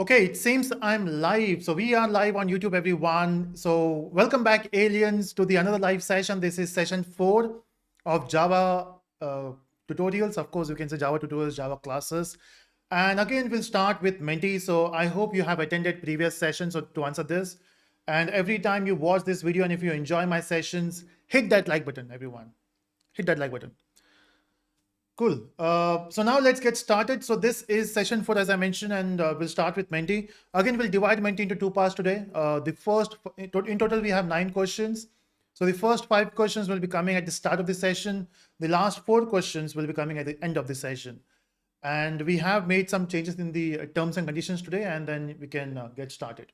Okay, it seems I'm live. So we are live on YouTube, everyone. So welcome back, aliens, to the another live session. This is session 4 of Java tutorials. Of course, you can say Java tutorials, Java classes. And again, we'll start with Menti. So I hope you have attended previous sessions to answer this. And every time you watch this video and if you enjoy my sessions, hit that like button, everyone. Hit that like button. Cool. So now let's get started. So this is session 4, as I mentioned, and we'll start with Menti. Again, we'll divide Menti into 2 parts today. The first, in total, we have 9 questions. So the first 5 questions will be coming at the start of the session. The last 4 questions will be coming at the end of the session. And we have made some changes in the terms and conditions today, and then we can get started.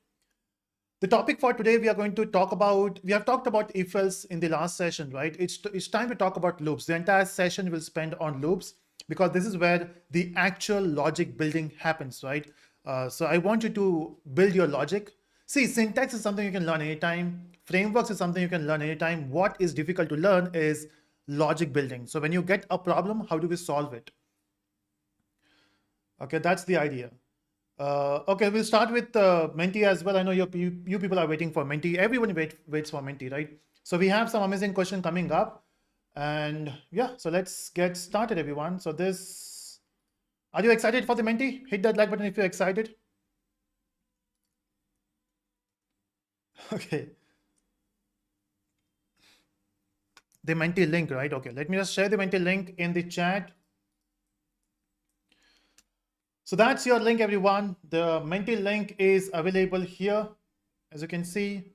The topic for today, we are going to talk about, we have talked about if else in the last session, right? It's time to talk about loops. The entire session will spend on loops because this is where the actual logic building happens, right? So I want you to build your logic. See, syntax is something you can learn anytime. Frameworks is something you can learn anytime. What is difficult to learn is logic building. So when you get a problem, how do we solve it? Okay, that's the idea. Okay, we'll start with Menti as well. I know you people are waiting for Menti. Everyone waits for Menti, right? So we have some amazing question coming up. And yeah, so let's get started, everyone. So this, are you excited for the Menti? Hit that like button if you're excited. Okay. The Menti link, right? Okay, let me just share the Menti link in the chat. So that's your link, everyone. The Menti link is available here. As you can see,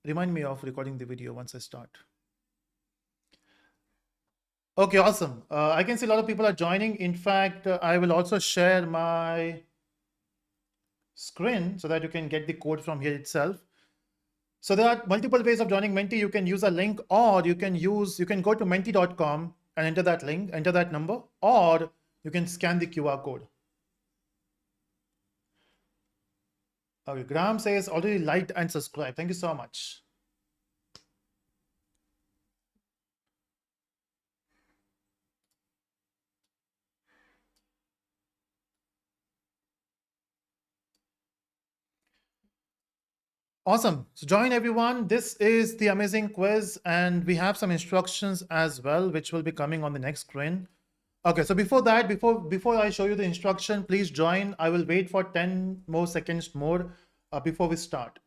remind me of recording the video once I start. Okay, awesome. I can see a lot of people are joining. In fact, I will also share my screen so that you can get the code from here itself. So there are multiple ways of joining Menti. You can use a link, or you can go to menti.com and enter that link, enter that number, or you can scan the QR code. Okay, Graham says already liked and subscribed. Thank you so much. Awesome. So join everyone. This is the amazing quiz, and we have some instructions as well, which will be coming on the next screen. Okay, so before that, before I show you the instruction, please join. I will wait for 10 more seconds more before we start.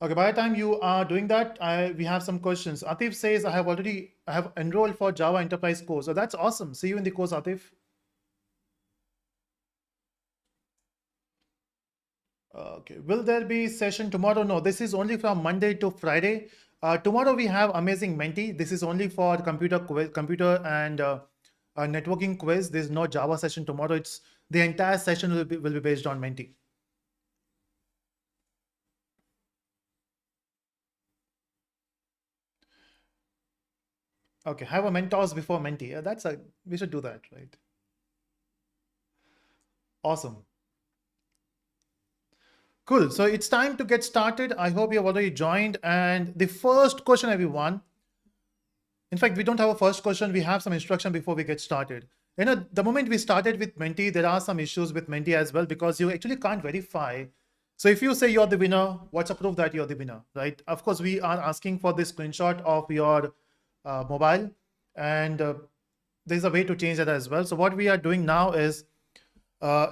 Okay, by the time you are doing that, we have some questions. Atif says, I have enrolled for Java Enterprise course. So that's awesome. See you in the course, Atif. Okay, will there be session tomorrow? No, this is only from Monday to Friday. Tomorrow we have amazing Menti. This is only for computer and networking quiz. There's no Java session tomorrow. It's the entire session will be based on Menti. Okay, have a mentors before Menti. Yeah, we should do that, right? Awesome. Cool. So it's time to get started. I hope you have already joined. And the first question, everyone. In fact, we don't have a first question. We have some instruction before we get started. You know, the moment we started with Menti, there are some issues with Menti as well because you actually can't verify. So if you say you're the winner, what's a proof that you're the winner, right? Of course, we are asking for the screenshot of your mobile, and there's a way to change that as well. So what we are doing now is,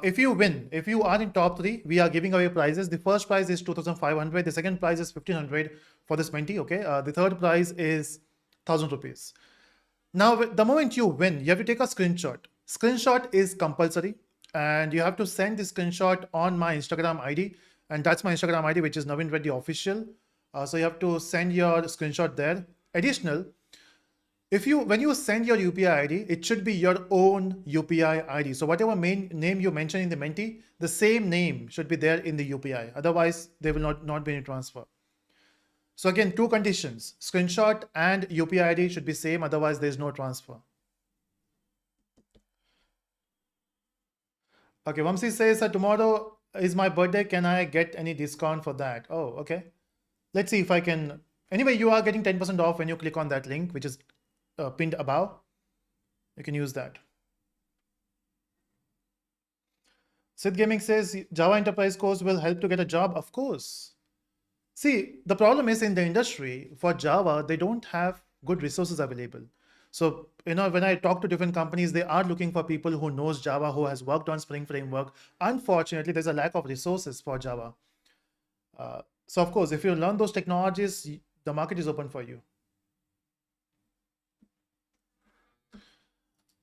if you win, if you are in top 3, we are giving away prizes. The first prize is 2,500. The second prize is 1,500 for this Menti. Okay. The third prize is 1,000 rupees. Now, the moment you win, you have to take a screenshot. Screenshot is compulsory, and you have to send the screenshot on my Instagram ID, and that's my Instagram ID, which is Naveen Reddy Official. So you have to send your screenshot there. Additional, when you send your UPI ID, it should be your own UPI ID. So whatever main name you mention in the Menti, the same name should be there in the UPI. Otherwise, there will not be any transfer. So again, 2 conditions: screenshot and UPI ID should be same. Otherwise, there is no transfer. Okay, Vamsi says tomorrow is my birthday. Can I get any discount for that? Oh, okay. Let's see if I can. Anyway, you are getting 10% off when you click on that link, which is pinned above. You can use that. Sid Gaming says Java Enterprise course will help to get a job. Of course. See, the problem is in the industry for Java, they don't have good resources available. So, when I talk to different companies, they are looking for people who knows Java, who has worked on Spring Framework. Unfortunately, there's a lack of resources for Java. So, of course, if you learn those technologies, the market is open for you.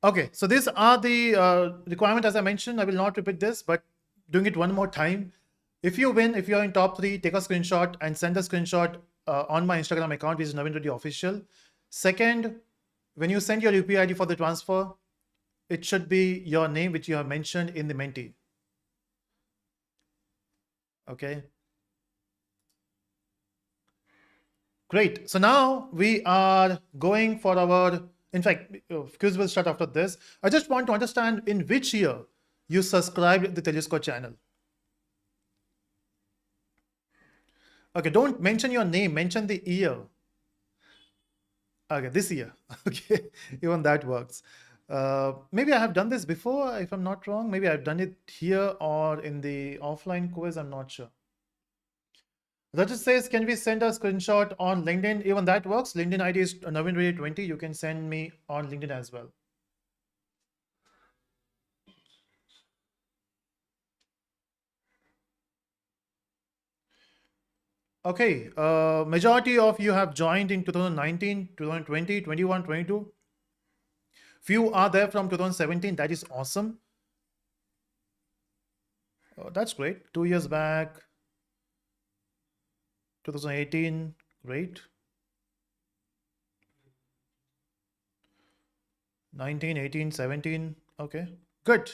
Okay, so these are the requirement as I mentioned. I will not repeat this, but doing it one more time. If you win, if you're in top 3, take a screenshot and send a screenshot on my Instagram account, which is Navin Reddy Official. Second, when you send your UPI ID for the transfer, it should be your name, which you have mentioned in the Menti. Okay. Great. So now we are going for our, in fact, quiz will start after this. I just want to understand in which year you subscribed the Telusko channel. Okay, don't mention your name, mention the year. Okay, this year. Okay, even that works. Maybe I have done this before, if I'm not wrong. Maybe I've done it here or in the offline quiz, I'm not sure. Rajat says, can we send a screenshot on LinkedIn? Even that works. LinkedIn ID is NavinRay20. You can send me on LinkedIn as well. Okay, majority of you have joined in 2019, 2020, 21, 22. Few are there from 2017. That is awesome. That's great. 2 years back, 2018, great. 19, 18, 17. Okay, good.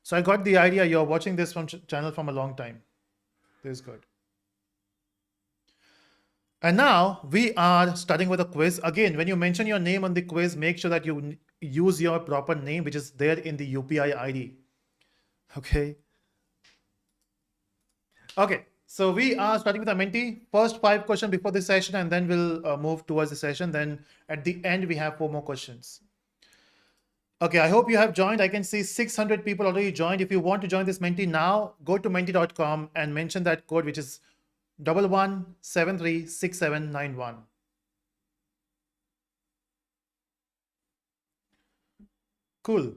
So I got the idea. You're watching this from channel from a long time. This is good. And now we are starting with a quiz. Again, when you mention your name on the quiz, make sure that you use your proper name, which is there in the UPI ID. Okay. Okay. So we are starting with a Menti. First 5 questions before the session, and then we'll move towards the session. Then at the end, we have 4 more questions. Okay, I hope you have joined. I can see 600 people already joined. If you want to join this Menti now, go to menti.com and mention that code, which is 11736791. Cool.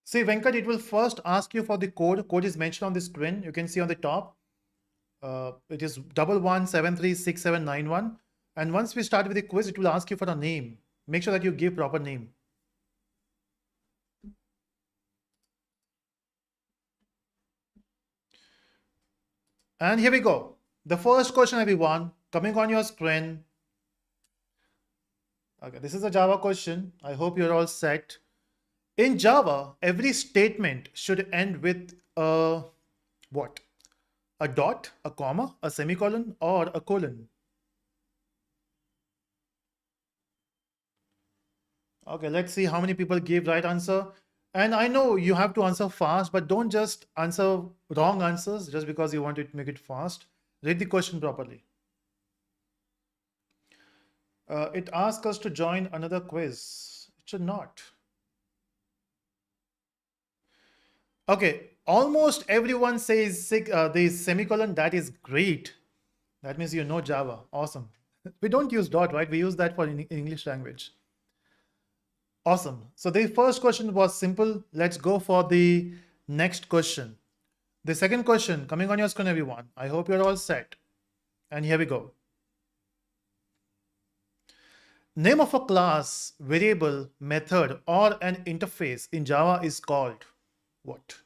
See, Venkat, it will first ask you for the code. Code is mentioned on the screen. You can see on the top. It is 11736791. And once we start with the quiz, it will ask you for a name. Make sure that you give proper name. And here we go. The first question, everyone, coming on your screen. Okay, this is a Java question. I hope you're all set. In Java, every statement should end with a what? A dot, a comma, a semicolon, or a colon? Okay, let's see how many people gave right answer. And I know you have to answer fast, but don't just answer wrong answers just because you want to make it fast. Read the question properly. It asks us to join another quiz. It should not. Okay, almost everyone says the semicolon. That is great. That means you know Java. Awesome. We don't use dot, right? We use that for English language. Awesome. So the first question was simple. Let's go for the next question. The second question coming on your screen, everyone. I hope you're all set. And here we go. Name of a class, variable, method, or an interface in Java is called what?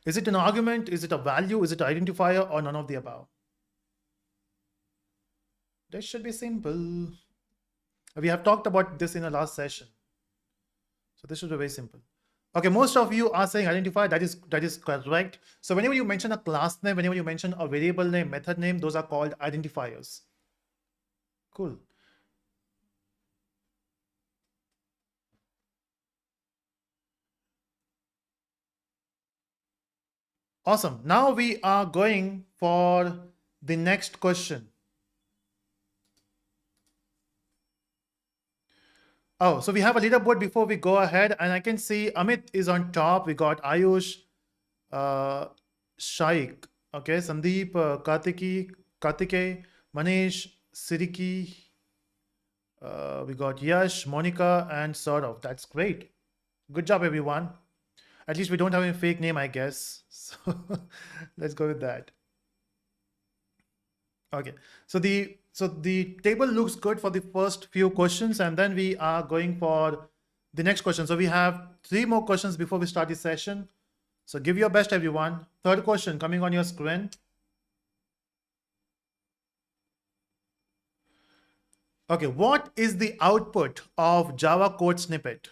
Is it an argument? Is it a value? Is it an identifier, or none of the above? This should be simple. We have talked about this in the last session. So this should be very simple. Okay, most of you are saying identifier. That is correct. So whenever you mention a class name, whenever you mention a variable name, method name, those are called identifiers. Cool. Awesome. Now we are going for the next question. Oh, so we have a leaderboard before we go ahead, and I can see Amit is on top. We got Ayush, uh, Shaik, okay, Sandeep, Kartike, Manish, Siriki, we got Yash, Monica, and Saurav. That's great. Good job, everyone. At least we don't have a fake name, I guess. So let's go with that. Okay. So the table looks good for the first few questions, and then we are going for the next question. So we have three more questions before we start the session. So give your best, everyone. Third question coming on your screen. Okay, what is the output of Java code snippet?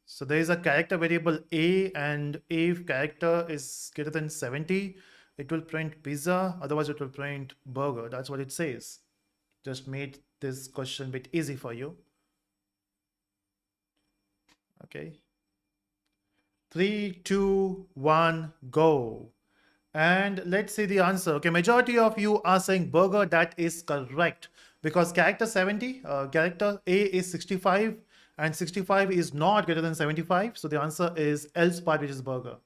So there is a character variable a, and if character is greater than 70, it will print pizza, otherwise it will print burger. That's what it says. Just made this question a bit easy for you. Okay. 3, 2, 1, go. And let's see the answer. Okay, majority of you are saying burger. That is correct because character 70, character A is 65 and 65 is not greater than 75. So the answer is else part, which is burger.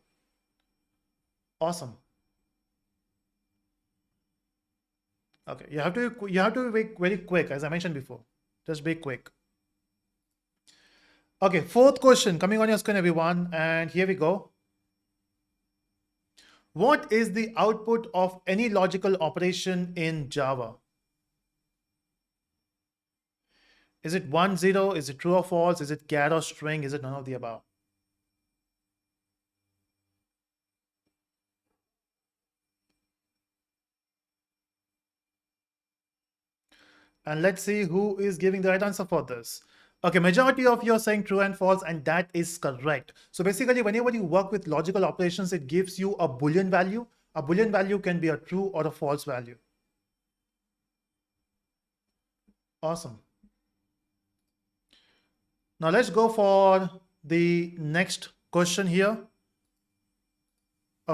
Awesome. Okay, you have to be very quick, as I mentioned before. Just be quick. Okay, fourth question coming on your screen, everyone, and here we go. What is the output of any logical operation in Java? Is it 1, 0? Is it true or false? Is it char or string? Is it none of the above? And let's see who is giving the right answer for this. Okay, majority of you are saying true and false, and that is correct. So basically, whenever you work with logical operations, it gives you a Boolean value. A Boolean value can be a true or a false value. Awesome. Now let's go for the next question here.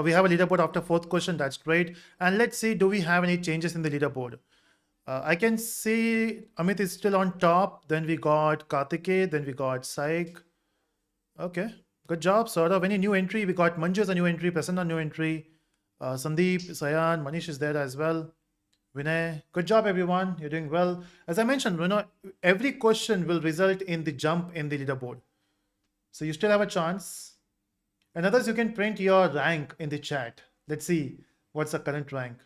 We have a leaderboard after fourth question. That's great. And let's see, do we have any changes in the leaderboard? I can see Amit is still on top. Then we got Kartike. Then we got Saik. Okay, good job. Sort of any new entry. We got Manju as a new entry, Prasanna new entry. Sandeep, Sayan, Manish is there as well. Vinay, good job, everyone. You're doing well. As I mentioned, every question will result in the jump in the leaderboard. So you still have a chance. And others, you can print your rank in the chat. Let's see what's the current rank.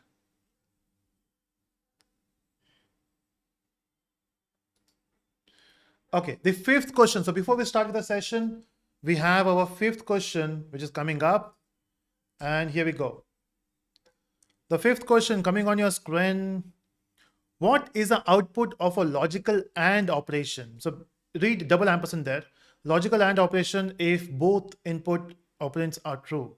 Okay, the fifth question. So before we start with the session, we have our fifth question, which is coming up. And here we go. The fifth question coming on your screen. What is the output of a logical AND operation? So read double ampersand there. Logical AND operation if both input operands are true.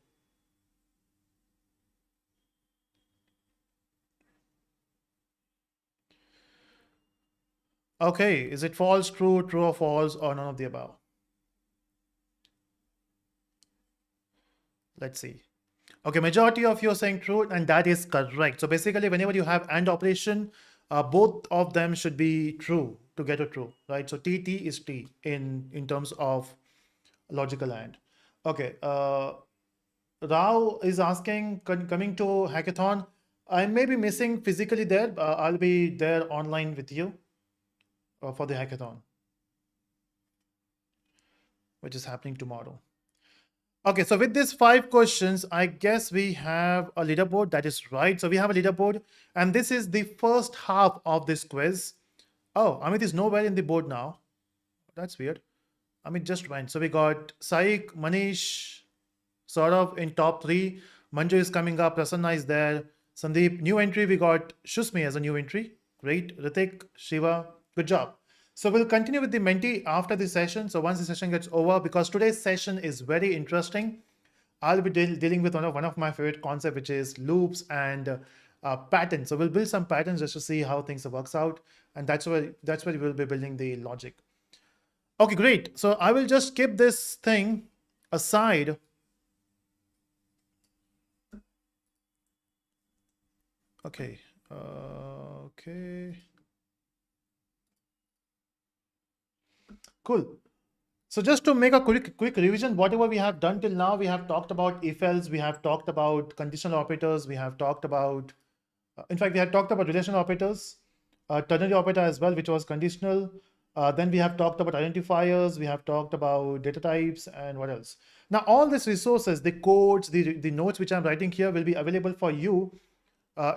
Okay, is it false, true, true or false, or none of the above? Let's see. Okay, majority of you are saying true, and that is correct. So basically, whenever you have AND operation, both of them should be true to get a true, right? So T is T in terms of logical AND. Okay, Rao is asking, coming to hackathon, I may be missing physically there. I'll be there online with you for the hackathon, which is happening tomorrow. Okay, so with these 5 questions, I guess we have a leaderboard. That is right. So we have a leaderboard, and this is the first half of this quiz. Oh, Amit is nowhere in the board now. That's weird. Amit just went. So we got Saik, Manish, Saurav in top 3. Manju is coming up. Prasanna is there. Sandeep, new entry. We got Shusmi as a new entry. Great. Ritik, Shiva, good job. So we'll continue with the mentee after the session. So once the session gets over, because today's session is very interesting, I'll be dealing with one of my favorite concepts, which is loops and patterns. So we'll build some patterns just to see how things works out, and that's where we'll be building the logic. Okay, great. So I will just keep this thing aside. Okay. Okay. Cool. So just to make a quick revision, whatever we have done till now, we have talked about if else, we have talked about conditional operators, we have talked about, in fact, we had talked about relational operators, ternary operator as well, which was conditional. Then we have talked about identifiers, we have talked about data types, and what else? Now, all these resources, the codes, the notes which I'm writing here will be available for you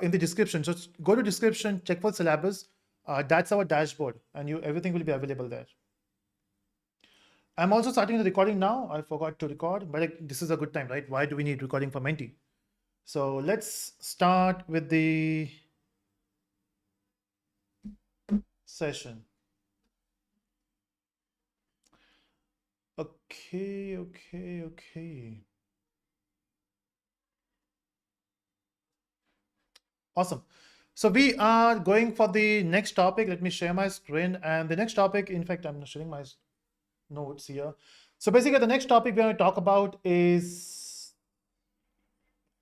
in the description. So go to description, check for syllabus. That's our dashboard, and everything will be available there. I'm also starting the recording now. I forgot to record, but this is a good time, right? Why do we need recording for Menti? So let's start with the session. Okay. Awesome. So we are going for the next topic. Let me share my screen. And the next topic, in fact, I'm sharing my notes here. So basically, the next topic we're going to talk about is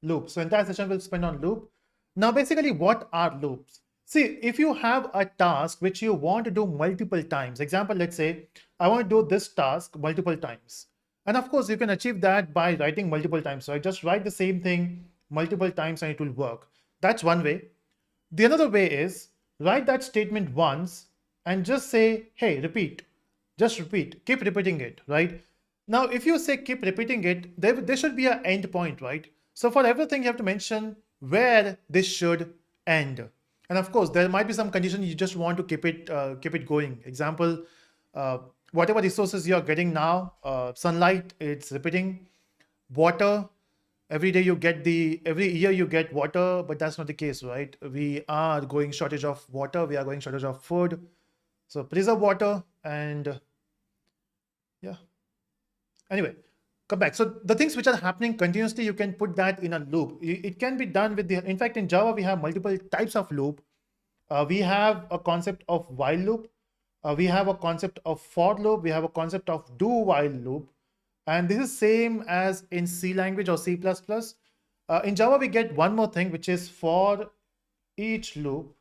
loop. So entire session will spend on loop. Now, basically, what are loops? See, if you have a task which you want to do multiple times, example, let's say I want to do this task multiple times. And of course, you can achieve that by writing multiple times. So I just write the same thing multiple times and it will work. That's one way. The another way is write that statement once and just say, hey, repeat. Just repeat. Keep repeating it, right? Now, if you say keep repeating it, there should be an end point, right? So for everything, you have to mention where this should end. And of course, there might be some condition you just want to keep it going. Example, whatever resources you're getting now, sunlight, it's repeating. Water, every year you get water, but that's not the case, right? We are going shortage of water. We are going shortage of food. So preserve water and yeah. Anyway, come back. So the things which are happening continuously, you can put that in a loop. It can be done with in fact, in Java, we have multiple types of loop. We have a concept of while loop. We have a concept of for loop. We have a concept of do while loop. And this is same as in C language or C++. In Java, we get one more thing, which is for each loop.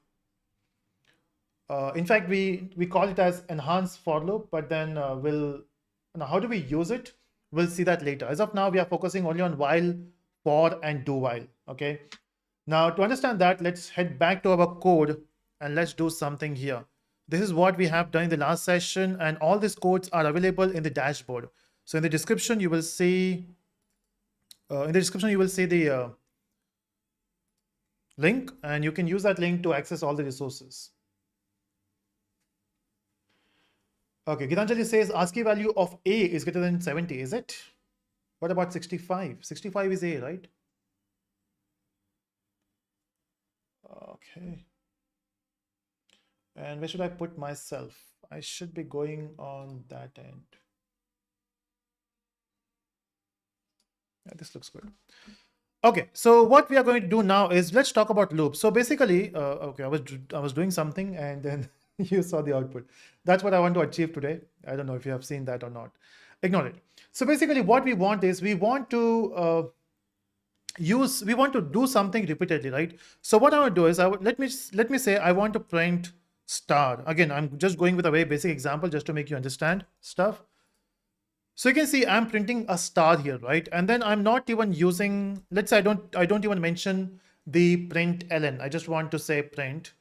In fact, we call it as enhanced for loop, but then now how do we use it? We'll see that later. As of now, we are focusing only on while, for, and do while. Okay. Now, to understand that, let's head back to our code and let's do something here. This is what we have done in the last session, and all these codes are available in the dashboard. So in the description, you will see the link, and you can use that link to access all the resources. Okay, Gitanjali says ASCII value of A is greater than 70, is it? What about 65? 65 is A, right? Okay. And where should I put myself? I should be going on that end. Yeah, this looks good. Okay, so what we are going to do now is let's talk about loops. So basically, okay, I was doing something and then you saw the output. That's what I want to achieve today. I don't know if you have seen that or not. Ignore it. So basically, what we want is we want to do something repeatedly, right? So what I want to do is let me say I want to print star. Again, I'm just going with a very basic example just to make you understand stuff. So you can see I'm printing a star here, right? And then I'm not even using, let's say I don't even mention the print ln. I just want to say print.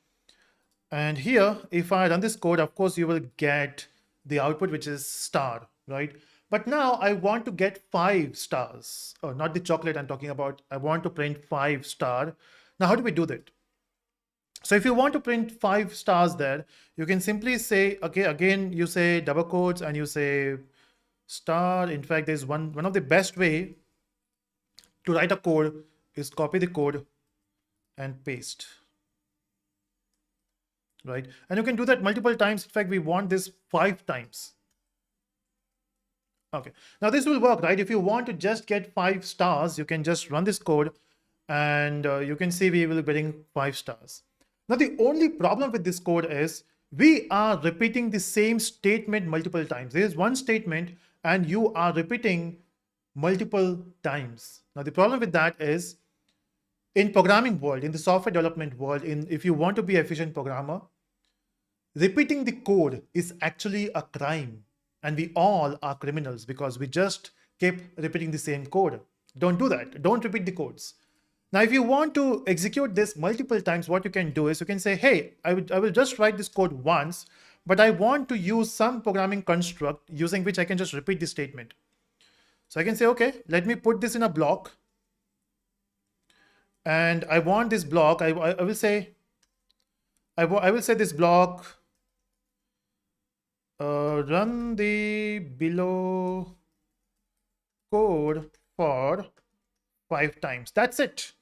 And here, if I run this code, of course, you will get the output, which is star, right? But now I want to get 5 stars. Oh, not the chocolate I'm talking about. I want to print 5 star. Now, how do we do that? So if you want to print 5 stars there, you can simply say, okay, again, you say double quotes and you say star. In fact, there's one of the best way to write a code is copy the code and paste. Right? And you can do that multiple times. In fact, we want this 5 times. Okay. Now this will work, right? If you want to just get 5 stars, you can just run this code and you can see we will be getting 5 stars. Now the only problem with this code is we are repeating the same statement multiple times. There is one statement and you are repeating multiple times. Now the problem with that is In programming world, in the software development world, if you want to be an efficient programmer, repeating the code is actually a crime. And we all are criminals because we just keep repeating the same code. Don't do that. Don't repeat the codes. Now, if you want to execute this multiple times, what you can do is you can say, hey, I will just write this code once, but I want to use some programming construct using which I can just repeat the statement. So I can say, okay, let me put this in a block. And I want this block, I will say, I will say this block, run the below code for 5 times. That's it.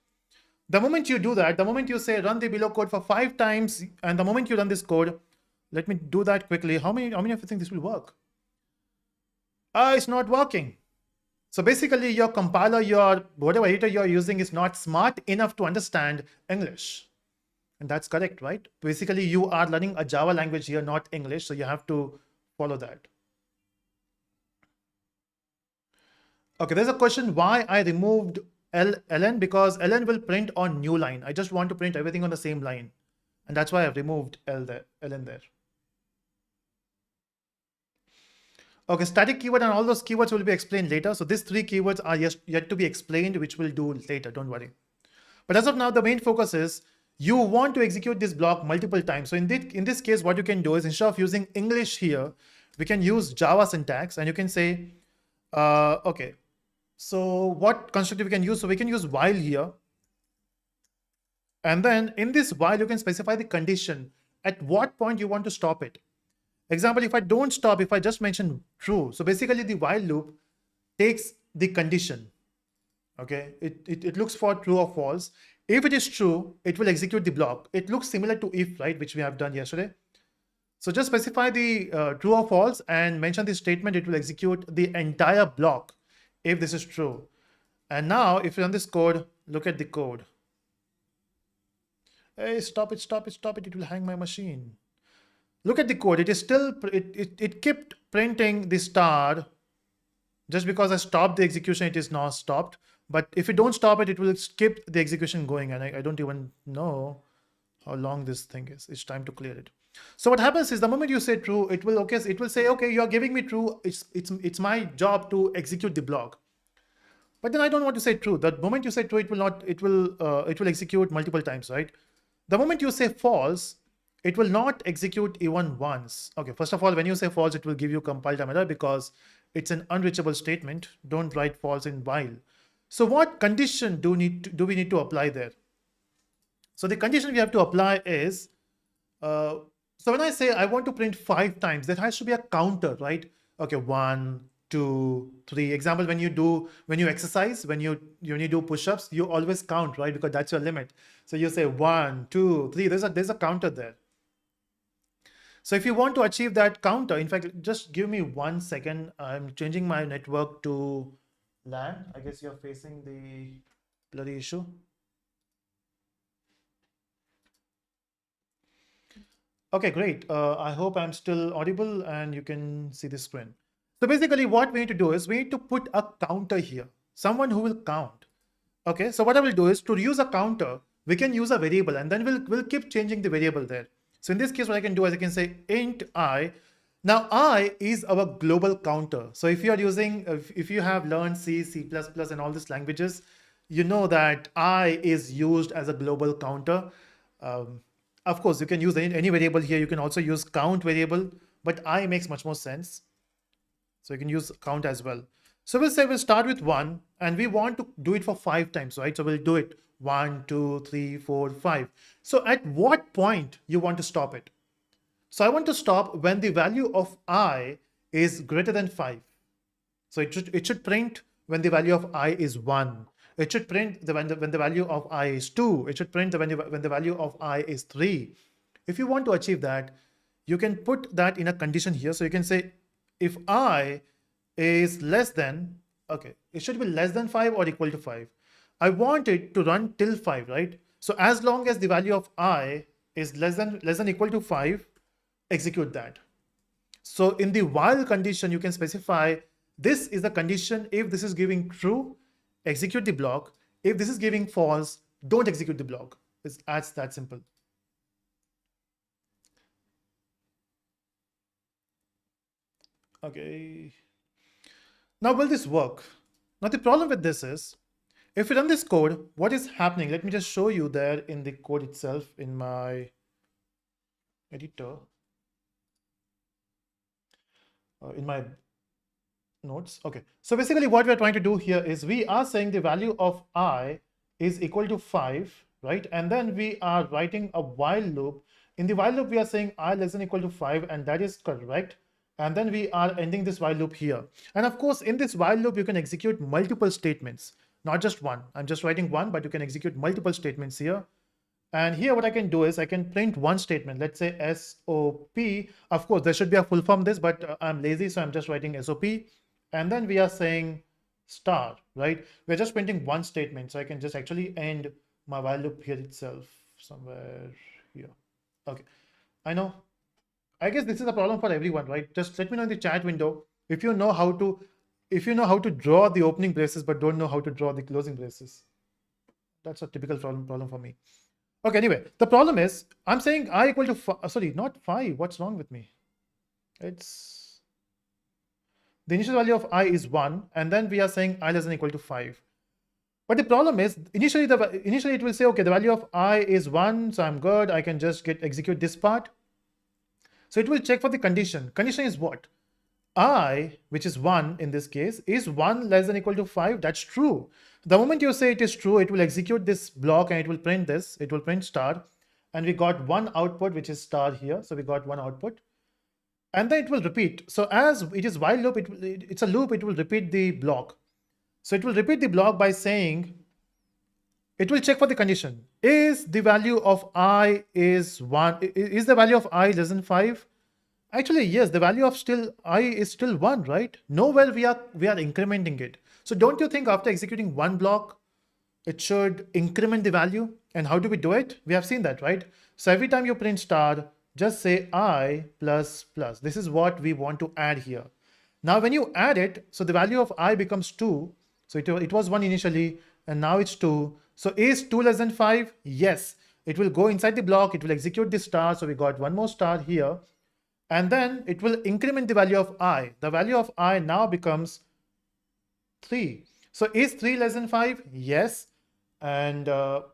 The moment you do that, the moment you say run the below code for 5 times, and the moment you run this code, let me do that quickly. How many of you think this will work? It's not working. So basically your compiler, your whatever editor you're using is not smart enough to understand English. And that's correct, right? Basically you are learning a Java language here, not English. So you have to follow that. Okay, there's a question why I removed ln, because ln will print on new line. I just want to print everything on the same line. And that's why I've removed ln there. Okay, static keyword and all those keywords will be explained later. So these 3 keywords are yet to be explained, which we'll do later, don't worry. But as of now, the main focus is you want to execute this block multiple times. So in this case, what you can do is instead of using English here, we can use Java syntax and you can say, okay, so what constructor we can use? So we can use while here. And then in this while, you can specify the condition at what point you want to stop it. Example, if I don't stop, if I just mention true, so basically the while loop takes the condition. Okay, it looks for true or false. If it is true, it will execute the block. It looks similar to if, right, which we have done yesterday. So just specify the true or false and mention the statement. It will execute the entire block if this is true. And now if you run this code, look at the code. Hey, stop it, stop it, stop it. It will hang my machine. Look at the code. It is still, it kept printing the star. Just because I stopped the execution, it is now stopped. But if you don't stop it, it will skip the execution going. And I don't even know how long this thing is. It's time to clear it. So what happens is the moment you say true, it will say, okay, you're giving me true. It's my job to execute the block. But then I don't want to say true. The moment you say true, it will execute multiple times, right? The moment you say false, it will not execute even once. Okay, first of all, when you say false, it will give you compile time error because it's an unreachable statement. Don't write false in while. So what condition do we need to apply there? So the condition we have to apply is, so when I say I want to print 5 times, there has to be a counter, right? Okay, 1, 2, 3. Example, when you exercise, when you do push-ups, you always count, right? Because that's your limit. So you say 1, 2, 3. There's a counter there. So if you want to achieve that counter, in fact, just give me 1 second. I'm changing my network to LAN. I guess you're facing the bloody issue. Okay, great. I hope I'm still audible and you can see the screen. So basically what we need to do is we need to put a counter here, someone who will count. Okay, so what I will do is to use a counter, we can use a variable and then we'll keep changing the variable there. So in this case, what I can do is I can say int I. Now I is our global counter. So if you are using, if you have learned C, C++ and all these languages, you know that I is used as a global counter. Of course, you can use any variable here. You can also use count variable, but I makes much more sense. So you can use count as well. So we'll say we'll start with 1 and we want to do it for 5 times, right? So we'll do it 1, 2, 3, 4, 5. So at what point you want to stop it? So I want to stop when the value of I is greater than 5. So it should print when the value of I is 1. It should print when the value of I is 2. It should print when the value of I is 3. If you want to achieve that, you can put that in a condition here. So you can say if I is less than, okay, it should be less than 5 or equal to 5. I want it to run till 5, right? So as long as the value of I is less than equal to 5, execute that. So in the while condition, you can specify this is the condition. If this is giving true, execute the block. If this is giving false, don't execute the block. It's as that simple. Okay. Now, will this work? Now, the problem with this is, if you run this code, what is happening? Let me just show you there in the code itself in my editor, in my notes. Okay. So basically what we're trying to do here is we are saying the value of I is equal to 5, right? And then we are writing a while loop. In the while loop, we are saying I less than equal to 5, and that is correct. And then we are ending this while loop here. And of course, in this while loop, you can execute multiple statements, not just one. I'm just writing one, but you can execute multiple statements here. And here what I can do is I can print one statement. Let's say SOP. Of course, there should be a full form this, but I'm lazy, so I'm just writing SOP. And then we are saying star, right? We're just printing one statement. So I can just actually end my while loop here itself, somewhere here. Okay, I know. I guess this is a problem for everyone, right? Just let me know in the chat window if you know how to draw the opening braces but don't know how to draw the closing braces. That's a typical problem for me. Okay, anyway, the problem is I'm saying I equal to sorry, not 5. What's wrong with me? It's the initial value of I is 1, and then we are saying I less than equal to 5. But the problem is initially it will say, okay, the value of I is 1, so I'm good. I can just execute this part. So it will check for the condition. Condition is what? I, which is 1 in this case, is 1 less than equal to 5. That's true. The moment you say it is true, it will execute this block and it will print this. It will print star. And we got one output, which is star here. So we got one output. And then it will repeat. So as it is while loop, it's a loop, it will repeat the block. So it will repeat the block by saying, it will check for the condition. Is the value of I is 1? Is the value of I less than 5? Actually, yes, the value of I is still 1, right? Nowhere we are incrementing it. So don't you think after executing one block, it should increment the value? And how do we do it? We have seen that, right? So every time you print star, just say I plus plus. This is what we want to add here. Now, when you add it, so the value of I becomes 2. So it was 1 initially, and now it's 2. So is 2 less than 5? Yes. It will go inside the block. It will execute the star. So we got one more star here. And then it will increment the value of I. The value of I now becomes 3. So is 3 less than 5? Yes. And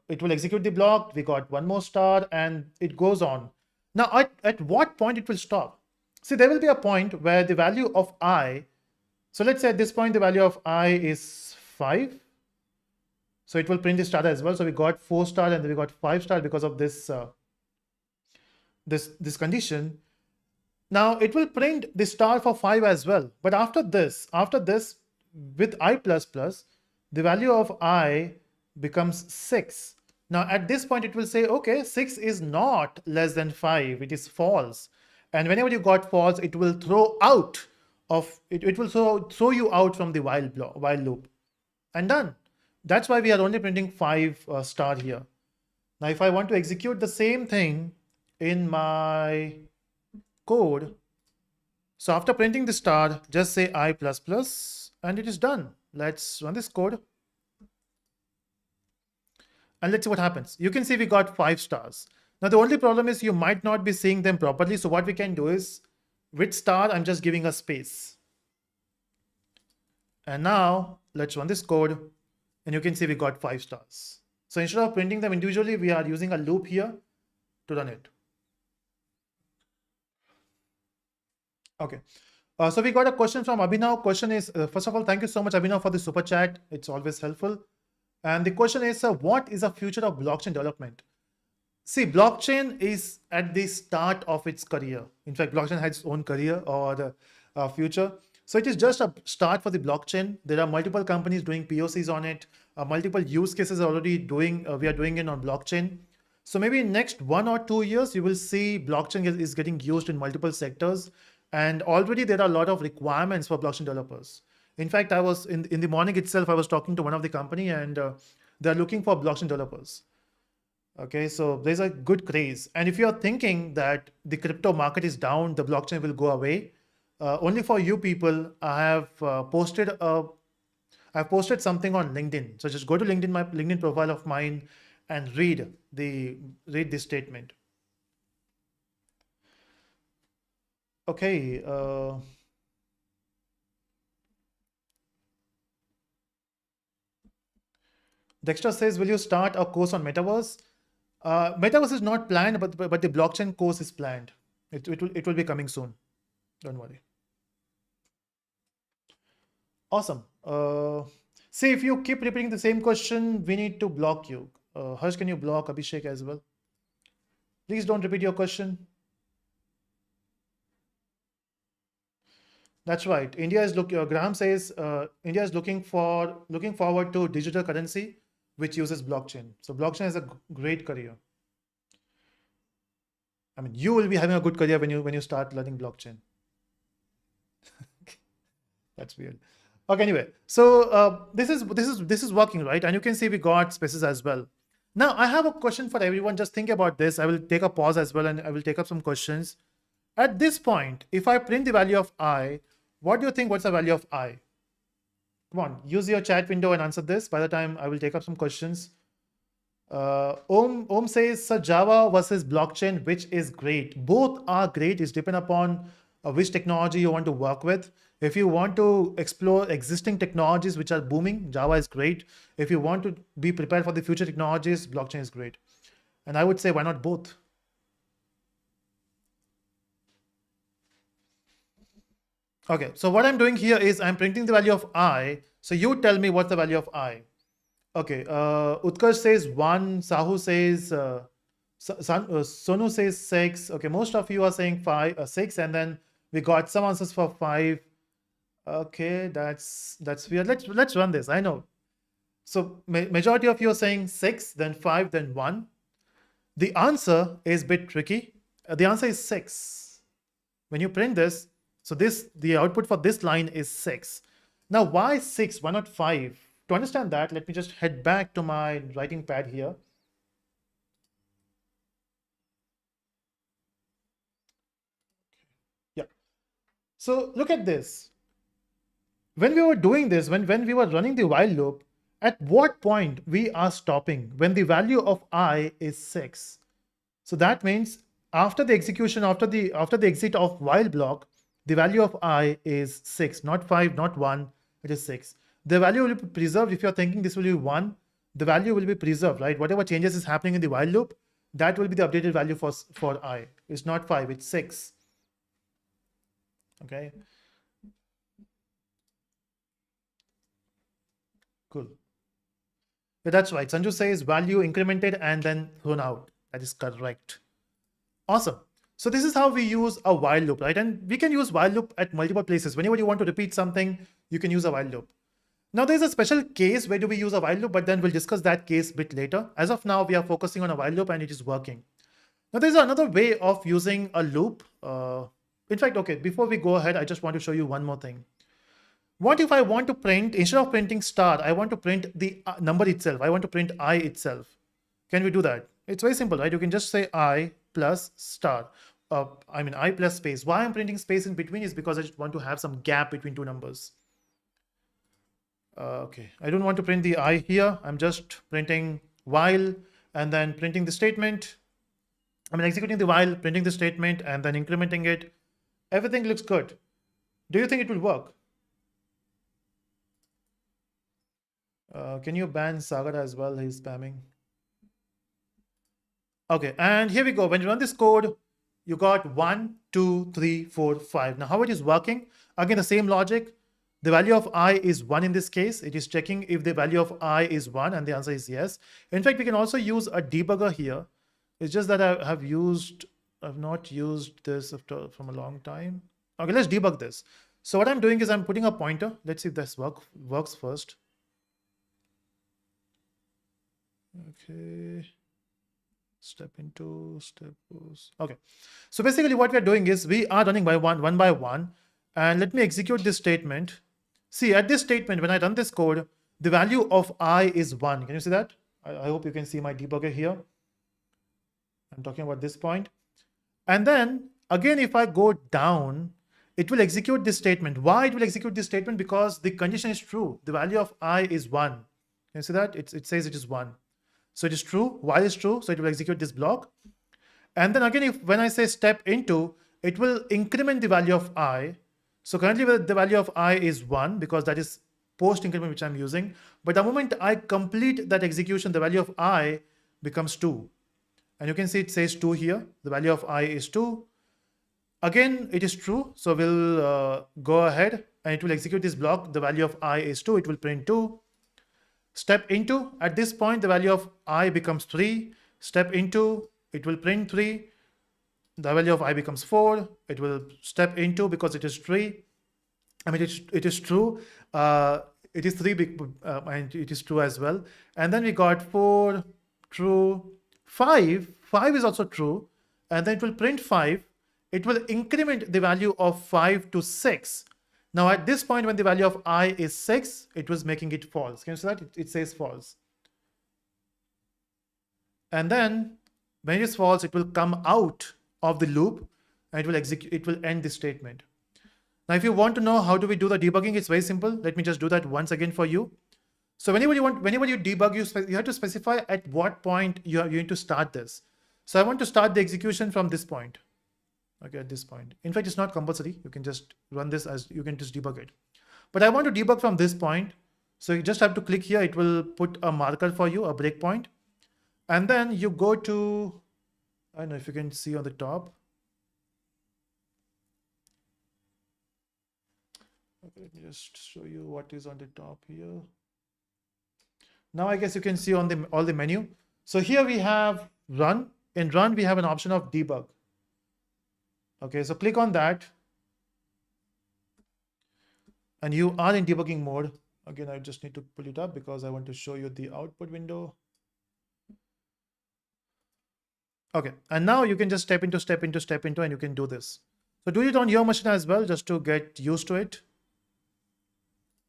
it will execute the block. We got one more star and it goes on. Now, at what point it will stop? See, there will be a point where the value of I, so let's say at this point, the value of I is 5. So it will print the star as well. So we got 4 star and then we got 5 star because of this, this condition. Now it will print the star for 5 as well. But after this, with I++, the value of I becomes 6. Now at this point, it will say, okay, 6 is not less than 5. It is false. And whenever you got false, it will throw out of it. It will throw you out from the while loop, and done. That's why we are only printing 5 star here. Now, if I want to execute the same thing in my code, so after printing the star, just say I++, and it is done. Let's run this code. And let's see what happens. You can see we got 5 stars. Now, the only problem is you might not be seeing them properly. So what we can do is with star, I'm just giving a space. And now let's run this code. And you can see we got 5 stars. So instead of printing them individually, we are using a loop here to run it. Okay. So we got a question from Abhinav. Question is, first of all, thank you so much, Abhinav, for the super chat. It's always helpful. And the question is, what is the future of blockchain development? See, blockchain is at the start of its career. In fact, blockchain has its own career or the future. So it is just a start for the blockchain. There are multiple companies doing POCs on it. Multiple use cases are already doing, we are doing it on blockchain. So maybe in next 1 or 2 years, you will see blockchain is getting used in multiple sectors. And already there are a lot of requirements for blockchain developers. In fact, I was in the morning itself, I was talking to one of the company and they're looking for blockchain developers. Okay, so there's a good craze. And if you're thinking that the crypto market is down, the blockchain will go away, only for you people, I have posted something on LinkedIn. So just go to LinkedIn, my LinkedIn profile of mine, and read this statement. Okay. Dexter says, will you start a course on metaverse? Metaverse is not planned, but the blockchain course is planned. It will be coming soon. Don't worry. Awesome. See, if you keep repeating the same question, we need to block you. Harsh, can you block Abhishek as well? Please don't repeat your question. That's right. Graham says India is looking forward to digital currency which uses blockchain. So blockchain is a great career. I mean, you will be having a good career when you start learning blockchain. That's weird. Okay, anyway, so this is working, right? And you can see we got spaces as well. Now I have a question for everyone. Just think about this. I will take a pause as well, and I will take up some questions. At this point, if I print the value of I, what do you think? What's the value of I? Come on, use your chat window and answer this. By the time I will take up some questions. Om says, Sir, Java versus blockchain, which is great? Both are great. It's depend upon which technology you want to work with. If you want to explore existing technologies which are booming, Java is great. If you want to be prepared for the future technologies, blockchain is great. And I would say, why not both? Okay, so what I'm doing here is I'm printing the value of I. So you tell me what's the value of I. Okay, Utkarsh says 1, Sahu says, Sonu says 6. Okay, most of you are saying 6, and then we got some answers for 5. Okay, that's weird. Let's run this. I know. So majority of you are saying 6, then 5, then 1. The answer is a bit tricky. The answer is 6. When you print this, so the output for this line is 6. Now, why 6? Why not 5? To understand that, let me just head back to my writing pad here. Yeah. So look at this. When we were doing this, when we were running the while loop, at what point we are stopping? When the value of I is 6. So that means after the execution, after the exit of while block, the value of I is 6, not 5, not 1, it is 6. The value will be preserved. If you're thinking this will be 1, the value will be preserved, right? Whatever changes is happening in the while loop, that will be the updated value for I. It's not 5, it's 6. Okay. Cool. Yeah, that's right. Sanju says value incremented and then thrown out. That is correct. Awesome. So this is how we use a while loop, right? And we can use while loop at multiple places. Whenever you want to repeat something, you can use a while loop. Now there's a special case where do we use a while loop, but then we'll discuss that case a bit later. As of now, we are focusing on a while loop and it is working. Now there's another way of using a loop. In fact, okay, before we go ahead, I just want to show you one more thing. What if I want to print, instead of printing star, I want to print the number itself. I want to print I itself. Can we do that? It's very simple, right? You can just say I plus star. I plus space. Why I'm printing space in between is because I just want to have some gap between two numbers. Okay, I don't want to print the I here. I'm just printing while and then printing the statement. Executing the while, printing the statement, and then incrementing it. Everything looks good. Do you think it will work? Can you ban Sagar as well? He's spamming. Okay, and here we go. When you run this code, you got 1, 2, 3, 4, 5. Now, how it is working? Again, the same logic. The value of I is 1 in this case. It is checking if the value of I is 1, and the answer is yes. In fact, we can also use a debugger here. It's just that I've not used this from a long time. Okay, let's debug this. So what I'm doing is I'm putting a pointer. Let's see if this works first. Okay. Step into step. Okay. So basically what we're doing is we are running one by one. And let me execute this statement. See, at this statement, when I run this code, the value of I is 1. Can you see that? I hope you can see my debugger here. I'm talking about this point. And then again, if I go down, it will execute this statement. Why it will execute this statement? Because the condition is true. The value of I is 1. Can you see that? It says it is 1. So it is true, while is true, so it will execute this block. And then again, if when I say step into, it will increment the value of I. So currently the value of I is 1 because that is post increment which I'm using. But the moment I complete that execution, the value of I becomes 2. And you can see it says 2 here. The value of I is 2. Again, it is true. So we'll go ahead and it will execute this block. The value of I is 2. It will print 2. Step into, at this point, the value of I becomes 3. Step into, it will print 3. The value of I becomes 4. It will step into because it is 3. I mean, it is true. It is 3 and it is true as well. And then we got 4, true, 5. 5 is also true. And then it will print 5. It will increment the value of 5 to 6. Now at this point, when the value of I is 6, it was making it false. Can you see that? It says false. And then when it is false, it will come out of the loop and it will execute, it will end the statement. Now, if you want to know how do we do the debugging, it's very simple. Let me just do that once again for you. So whenever you debug, you have to specify at what point you need to start this. So I want to start the execution from this point. Okay, at this point. In fact, it's not compulsory. You can just run this as you can just debug it. But I want to debug from this point. So you just have to click here. It will put a marker for you, a breakpoint. And then you go to, I don't know if you can see on the top. Okay, let me just show you what is on the top here. Now I guess you can see on all the menu. So here we have run. In run, we have an option of debug. Okay, so click on that. And you are in debugging mode. Again, I just need to pull it up because I want to show you the output window. Okay, and now you can just step into, and you can do this. So do it on your machine as well, just to get used to it.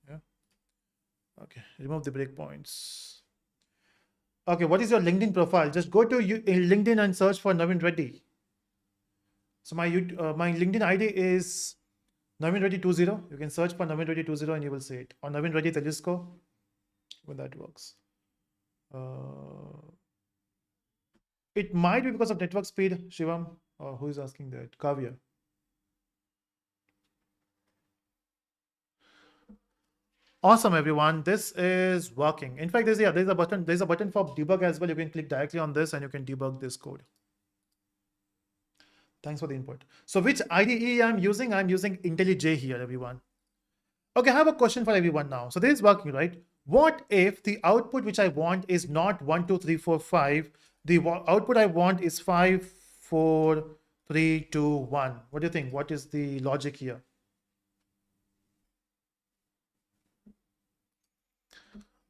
Yeah. Okay, remove the breakpoints. Okay, what is your LinkedIn profile? Just go to LinkedIn and search for Navin Reddy. So my LinkedIn ID is Navin Reddy 20. You can search for Navin Reddy 20 and you will see it. Or Navin Reddy Telusko, when that works. It might be because of network speed, Shivam. Or who is asking that? Kavya. Awesome, everyone. This is working. In fact, there's a button. There's a button for debug as well. You can click directly on this and you can debug this code. Thanks for the input. So which IDE I'm using? I'm using IntelliJ here, everyone. Okay, I have a question for everyone now. So this is working, right? What if the output which I want is not 1, 2, 3, 4, 5? The output I want is 5, 4, 3, 2, 1. What do you think? What is the logic here?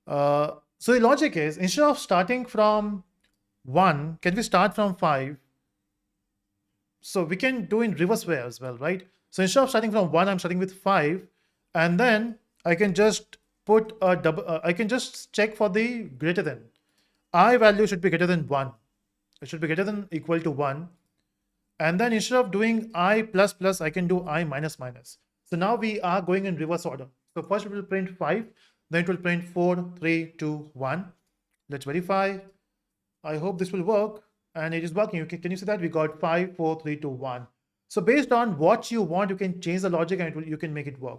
So the logic is, instead of starting from 1, can we start from 5? So we can do in reverse way as well, right? So instead of starting from 1, I'm starting with 5. And then I can just put a double, I can just check for the greater than. I value should be greater than 1. It should be greater than equal to 1. And then instead of doing I plus plus, I can do I minus minus. So now we are going in reverse order. So first it will print 5, then it will print 4, 3, 2, 1. Let's verify. I hope this will work. And it is working. Can you see that? We got 5, 4, 3, 2, 1. So based on what you want, you can change the logic and you can make it work.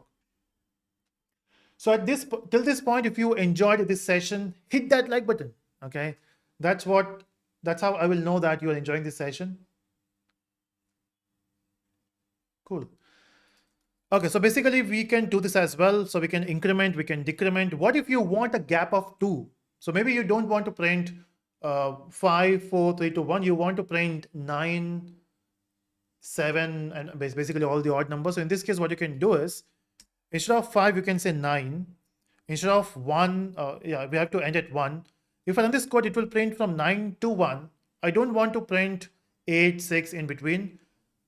So at till this point, if you enjoyed this session, hit that like button. Okay, that's how I will know that you are enjoying this session. Cool. Okay, so basically we can do this as well. So we can increment, we can decrement. What if you want a gap of 2? So maybe you don't want to print 5, 4, 3, 2, 1. You want to print 9, 7, and basically all the odd numbers. So in this case, what you can do is, instead of 5, you can say 9. Instead of 1, yeah, we have to end at 1. If I run this code, it will print from 9 to 1. I don't want to print 8, 6 in between.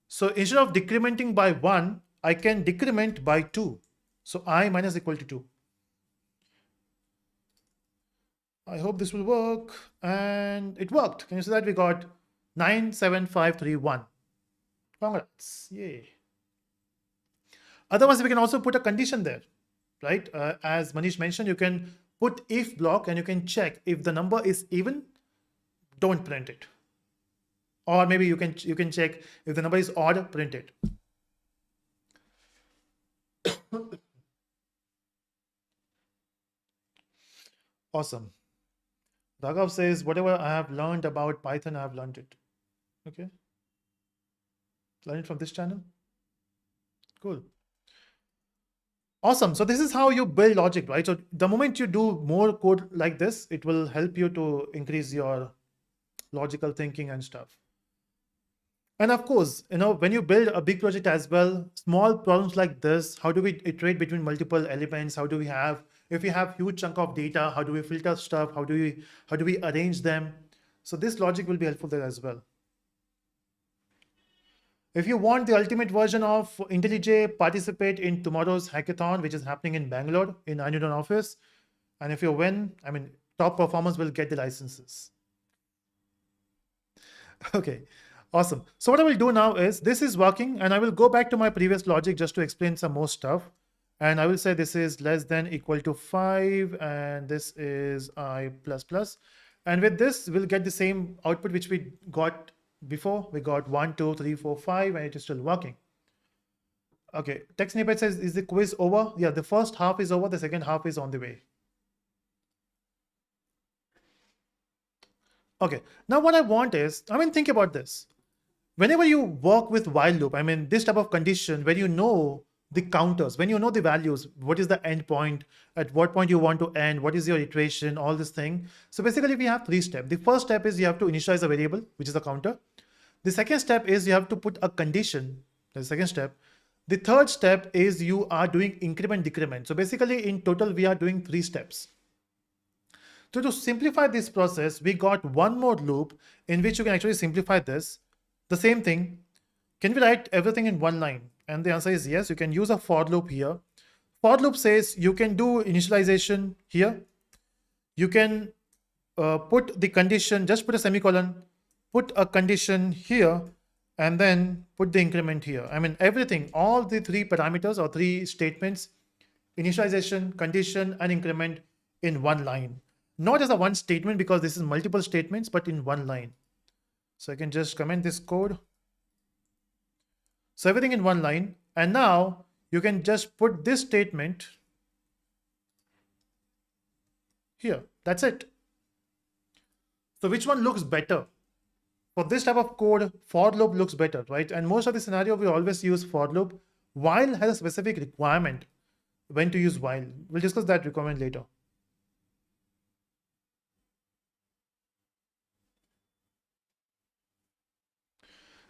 So instead of decrementing by 1, I can decrement by 2. So I minus equal to 2. I hope this will work. And it worked. Can you see that? We got 9, 7, 5, 3, 1. Congrats. Yay. Otherwise, we can also put a condition there, right? As Manish mentioned, you can put if block and you can check if the number is even, don't print it. Or maybe you can check if the number is odd, print it. Awesome. Raghav says, whatever I have learned about Python, I have learned it. Okay. Learn it from this channel. Cool. Awesome. So this is how you build logic, right? So the moment you do more code like this, it will help you to increase your logical thinking and stuff. And of course, when you build a big project as well, small problems like this, how do we iterate between multiple elements? How do we have, if we have huge chunk of data, how do we filter stuff? How do we arrange them? So this logic will be helpful there as well. If you want the ultimate version of IntelliJ, participate in tomorrow's hackathon, which is happening in Bangalore in our Newton office. And if you win, top performers will get the licenses. Okay, awesome. So what I will do now is, this is working, and I will go back to my previous logic just to explain some more stuff. And I will say this is less than equal to 5, and this is I plus plus. And with this, we'll get the same output which we got before. We got 1, 2, 3, 4, 5, and it is still working. Okay, text snippet says, is the quiz over? Yeah, the first half is over, the second half is on the way. Okay, now what I want is, think about this. Whenever you work with while loop, this type of condition where you know the counters, when you know the values, what is the end point, at what point you want to end, what is your iteration, all this thing. So basically we have 3 steps. The first step is you have to initialize a variable, which is a counter. The second step is you have to put a condition, the second step. The third step is you are doing increment decrement. So basically in total, we are doing 3 steps. So to simplify this process, we got one more loop in which you can actually simplify this. The same thing, can we write everything in one line? And the answer is yes, you can use a for loop here. For loop says you can do initialization here. You can put the condition, just put a semicolon, put a condition here, and then put the increment here. Everything, all the 3 parameters or 3 statements, initialization, condition, and increment in one line. Not as a one statement because this is multiple statements, but in one line. So I can just comment this code. So everything in one line. And now you can just put this statement here. That's it. So which one looks better? For this type of code, for loop looks better, right? And most of the scenario, we always use for loop. While has a specific requirement when to use while. We'll discuss that requirement later.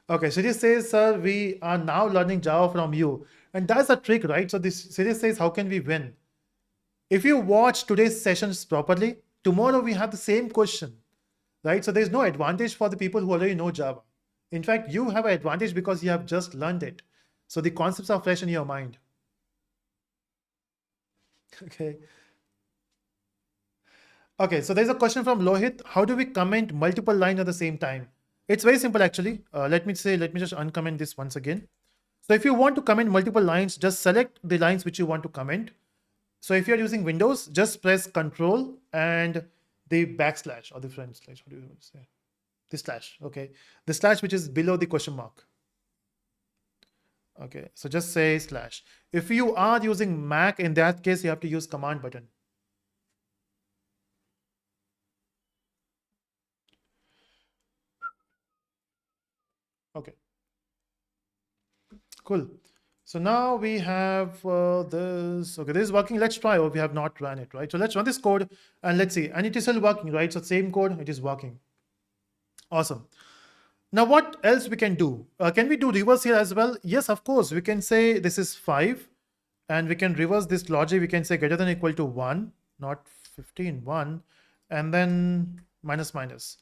Okay, Sirius says, sir, we are now learning Java from you. And that's a trick, right? So this Sirius says, how can we win? If you watch today's sessions properly, tomorrow we have the same question, right? So there's no advantage for the people who already know Java. In fact, you have an advantage because you have just learned it. So the concepts are fresh in your mind. Okay. Okay, so there's a question from Lohit. How do we comment multiple lines at the same time? It's very simple, actually. Let me just uncomment this once again. So if you want to comment multiple lines, just select the lines which you want to comment. So if you're using Windows, just press Control and the backslash or the front slash. What do you want to say? The slash. Okay, the slash which is below the question mark. Okay, so just say slash. If you are using Mac, in that case, you have to use Command button. Okay. Cool. So now we have this. Okay, this is working. Let's try. Oh, we have not run it, right? So let's run this code and let's see. And it is still working, right? So same code, it is working. Awesome. Now what else we can do? Can we do reverse here as well? Yes, of course. We can say this is 5 and we can reverse this logic. We can say greater than or equal to 1, not 15, 1, and then minus minus.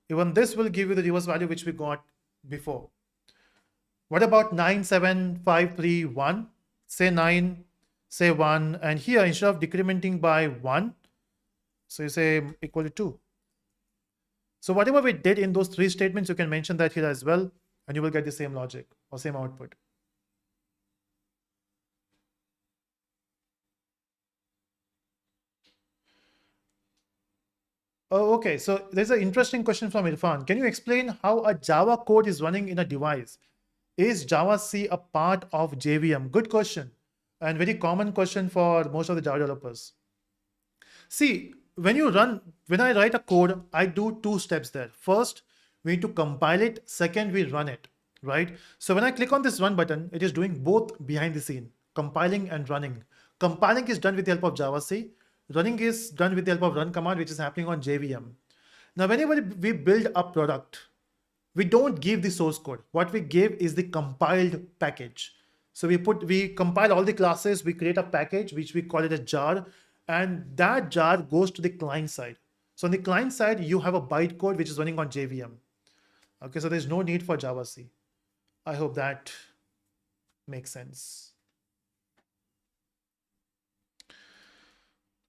Even this will give you the reverse value which we got before. What about 9, 7, 5, 3, 1? Say 9, say 1, and here instead of decrementing by 1, so you say equal to 2. So whatever we did in those 3 statements, you can mention that here as well, and you will get the same logic or same output. Oh, okay. So there's an interesting question from Irfan. Can you explain how a Java code is running in a device? Is Java C a part of JVM? Good question, and very common question for most of the Java developers. See, when I write a code, I do two steps there. First, we need to compile it. Second, we run it, right? So when I click on this run button, it is doing both behind the scene, compiling and running. Compiling is done with the help of Java C. Running is done with the help of run command, which is happening on JVM. Now, whenever we build a product, we don't give the source code. What we give is the compiled package. So we compile all the classes, we create a package which we call it a jar, and that jar goes to the client side. So on the client side, you have a bytecode which is running on JVM. Okay, so there's no need for Java C. I hope that makes sense.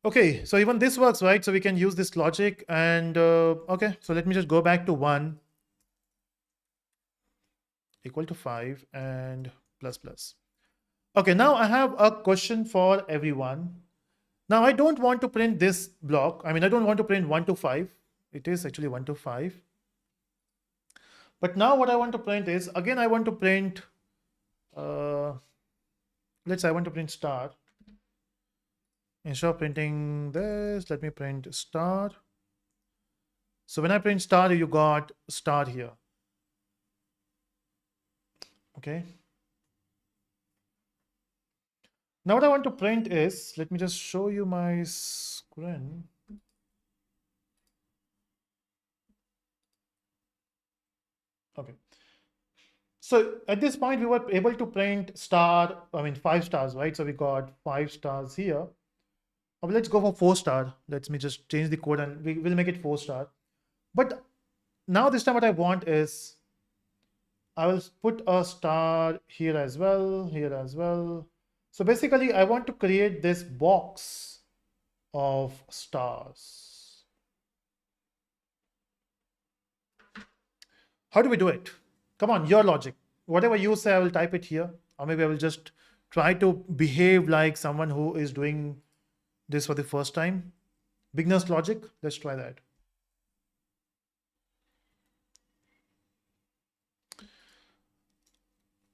Okay, so even this works, right? So we can use this logic and okay, so let me just go back to 1 equal to 5 and plus plus. Okay, now I have a question for everyone. Now I don't want to print this block. I mean, I don't want to print 1 to 5. It is actually 1 to 5. But now what I want to print is, again, I want to print, let's say I want to print star. Instead of printing this, let me print star. So when I print star, you got star here. Okay. Now what I want to print is, let me just show you my screen. Okay. So at this point, we were able to print star, I mean, 5 stars, right? So we got 5 stars here. Let's go for 4 star. Let me just change the code and we will make it 4 star. But now this time what I want is, I will put a star here as well, here as well. So basically I want to create this box of stars. How do we do it? Come on, your logic. Whatever you say, I will type it here. Or maybe I will just try to behave like someone who is doing this for the first time. Beginner's logic, let's try that.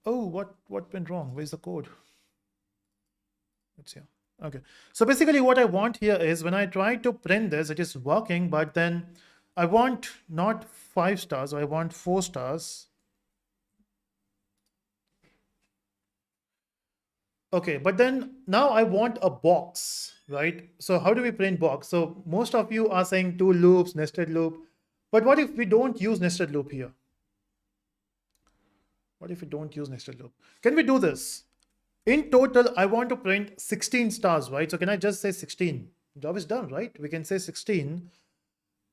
Oh, what went wrong? Where's the code? It's here. Okay. So basically what I want here is when I try to print this, it is working, but then I want not 5 stars, I want 4 stars. Okay, but then now I want a box, right? So how do we print box? So most of you are saying 2 loops, nested loop. But what if we don't use nested loop here? What if we don't use nested loop? Can we do this? In total, I want to print 16 stars, right? So can I just say 16? Job is done, right? We can say 16.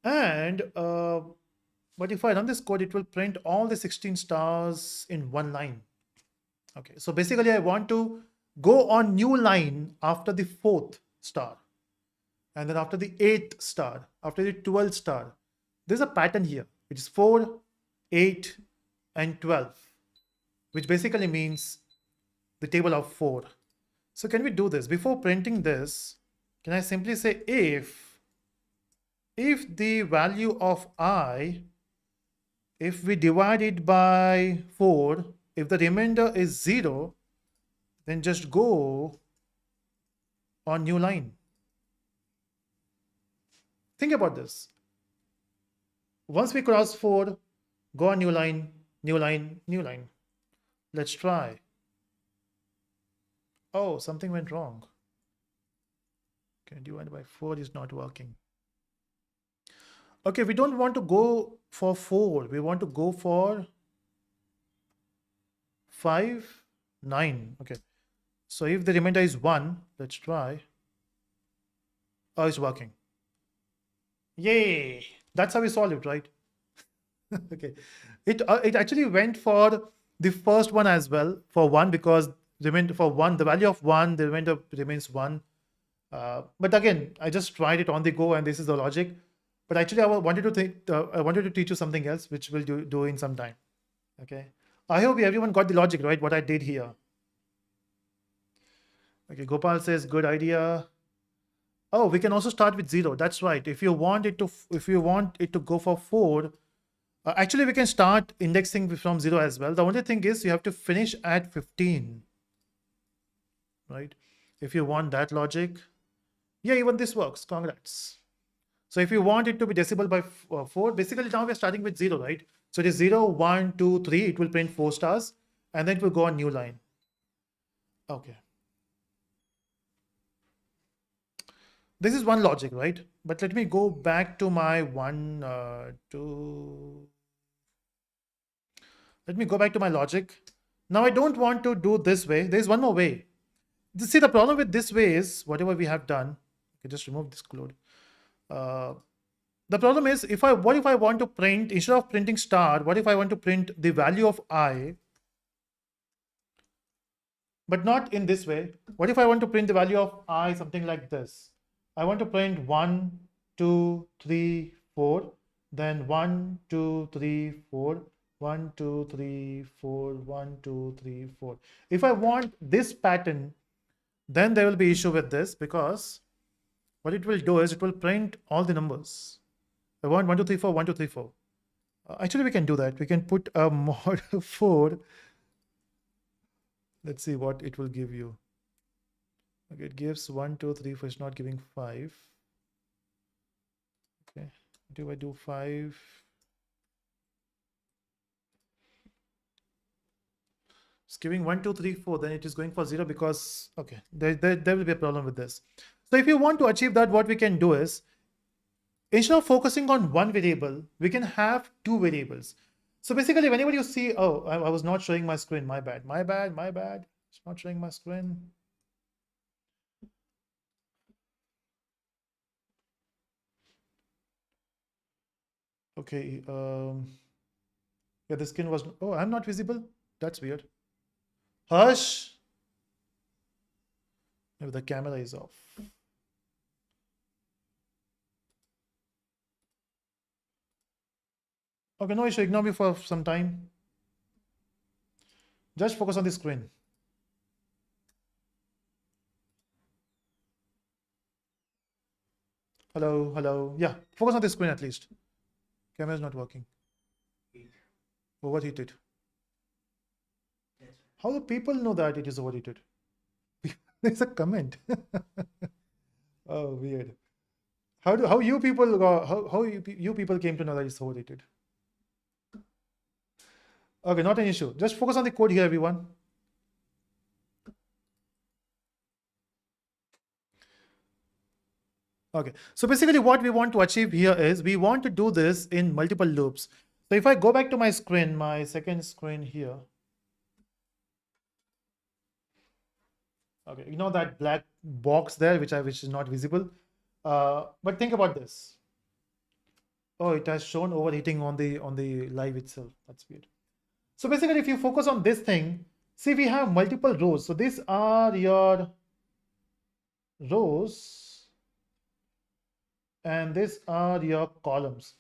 And, but if I run this code, it will print all the 16 stars in one line. Okay, so basically I want to go on new line after the 4th star. And then after the 8th star, after the 12th star. There's a pattern here. It is 4, 8, and 12, which basically means the table of 4. So can we do this? Before printing this, can I simply say if the value of I, if we divide it by 4, if the remainder is 0, then just go on new line. Think about this. Once we cross 4, go on new line, new line, new line. Let's try. Oh, something went wrong. Okay, divided by 4 is not working. Okay, we don't want to go for 4. We want to go for 5, 9. Okay. So if the remainder is 1, let's try. Oh, it's working. Yay! That's how we solve it, right? Okay. It actually went for the first one as well, for 1, because for 1, the value of 1, the remainder remains 1. But again, I just tried it on the go, and this is the logic. But actually, I wanted to teach you something else, which we'll do in some time. Okay. I hope everyone got the logic, right? What I did here. Okay, Gopal says, good idea. Oh, we can also start with 0. That's right. If you want it to go for 4, actually we can start indexing from 0 as well. The only thing is you have to finish at 15, right? If you want that logic, yeah, even this works. Congrats. So if you want it to be decibel by 4, basically now we're starting with 0, right? So it is 0, 1, 2, 3. It will print 4 stars, and then it will go on new line. Okay. This is one logic, right? But let me go back to my let me go back to my logic. Now I don't want to do this way. There's one more way. See, the problem with this way is whatever we have done, okay, just remove this code. Uh, the problem is what if I want to print, instead of printing star, what if I want to print the value of I, but not in this way? What if I want to print the value of I something like this? I want to print 1, 2, 3, 4, then 1, 2, 3, 4, 1, 2, 3, 4, 1, 2, 3, 4. If I want this pattern, then there will be issue with this, because what it will do is it will print all the numbers. I want 1, 2, 3, 4, 1, 2, 3, 4. Actually, we can do that. We can put a mod 4. Let's see what it will give you. Okay, it gives 1, 2, 3, 4. It's not giving 5. Okay, do I do 5? It's giving 1, 2, 3, 4. Then it is going for 0 because, okay, there will be a problem with this. So if you want to achieve that, what we can do is, instead of focusing on one variable, we can have two variables. So basically, whenever you see, oh, I was not showing my screen, my bad. It's not showing my screen. Okay, yeah, the screen was, oh, I'm not visible. That's weird. Hush. Maybe the camera is off. Okay, no issue. Ignore me for some time. Just focus on the screen. Hello, hello. Yeah, focus on the screen at least. Camera is not working. Overheated. How do people know that it is overheated? There's a comment. Oh, weird. How you people you people came to know that it's overrated? Okay, not an issue. Just focus on the code here, everyone. Okay, so basically what we want to achieve here is we want to do this in multiple loops. So if I go back to my screen, my second screen here. Okay, you know that black box there, which is not visible. But think about this. Oh, it has shown overheating on the live itself. That's weird. So basically, if you focus on this thing, see we have multiple rows. So these are your rows, and these are your columns.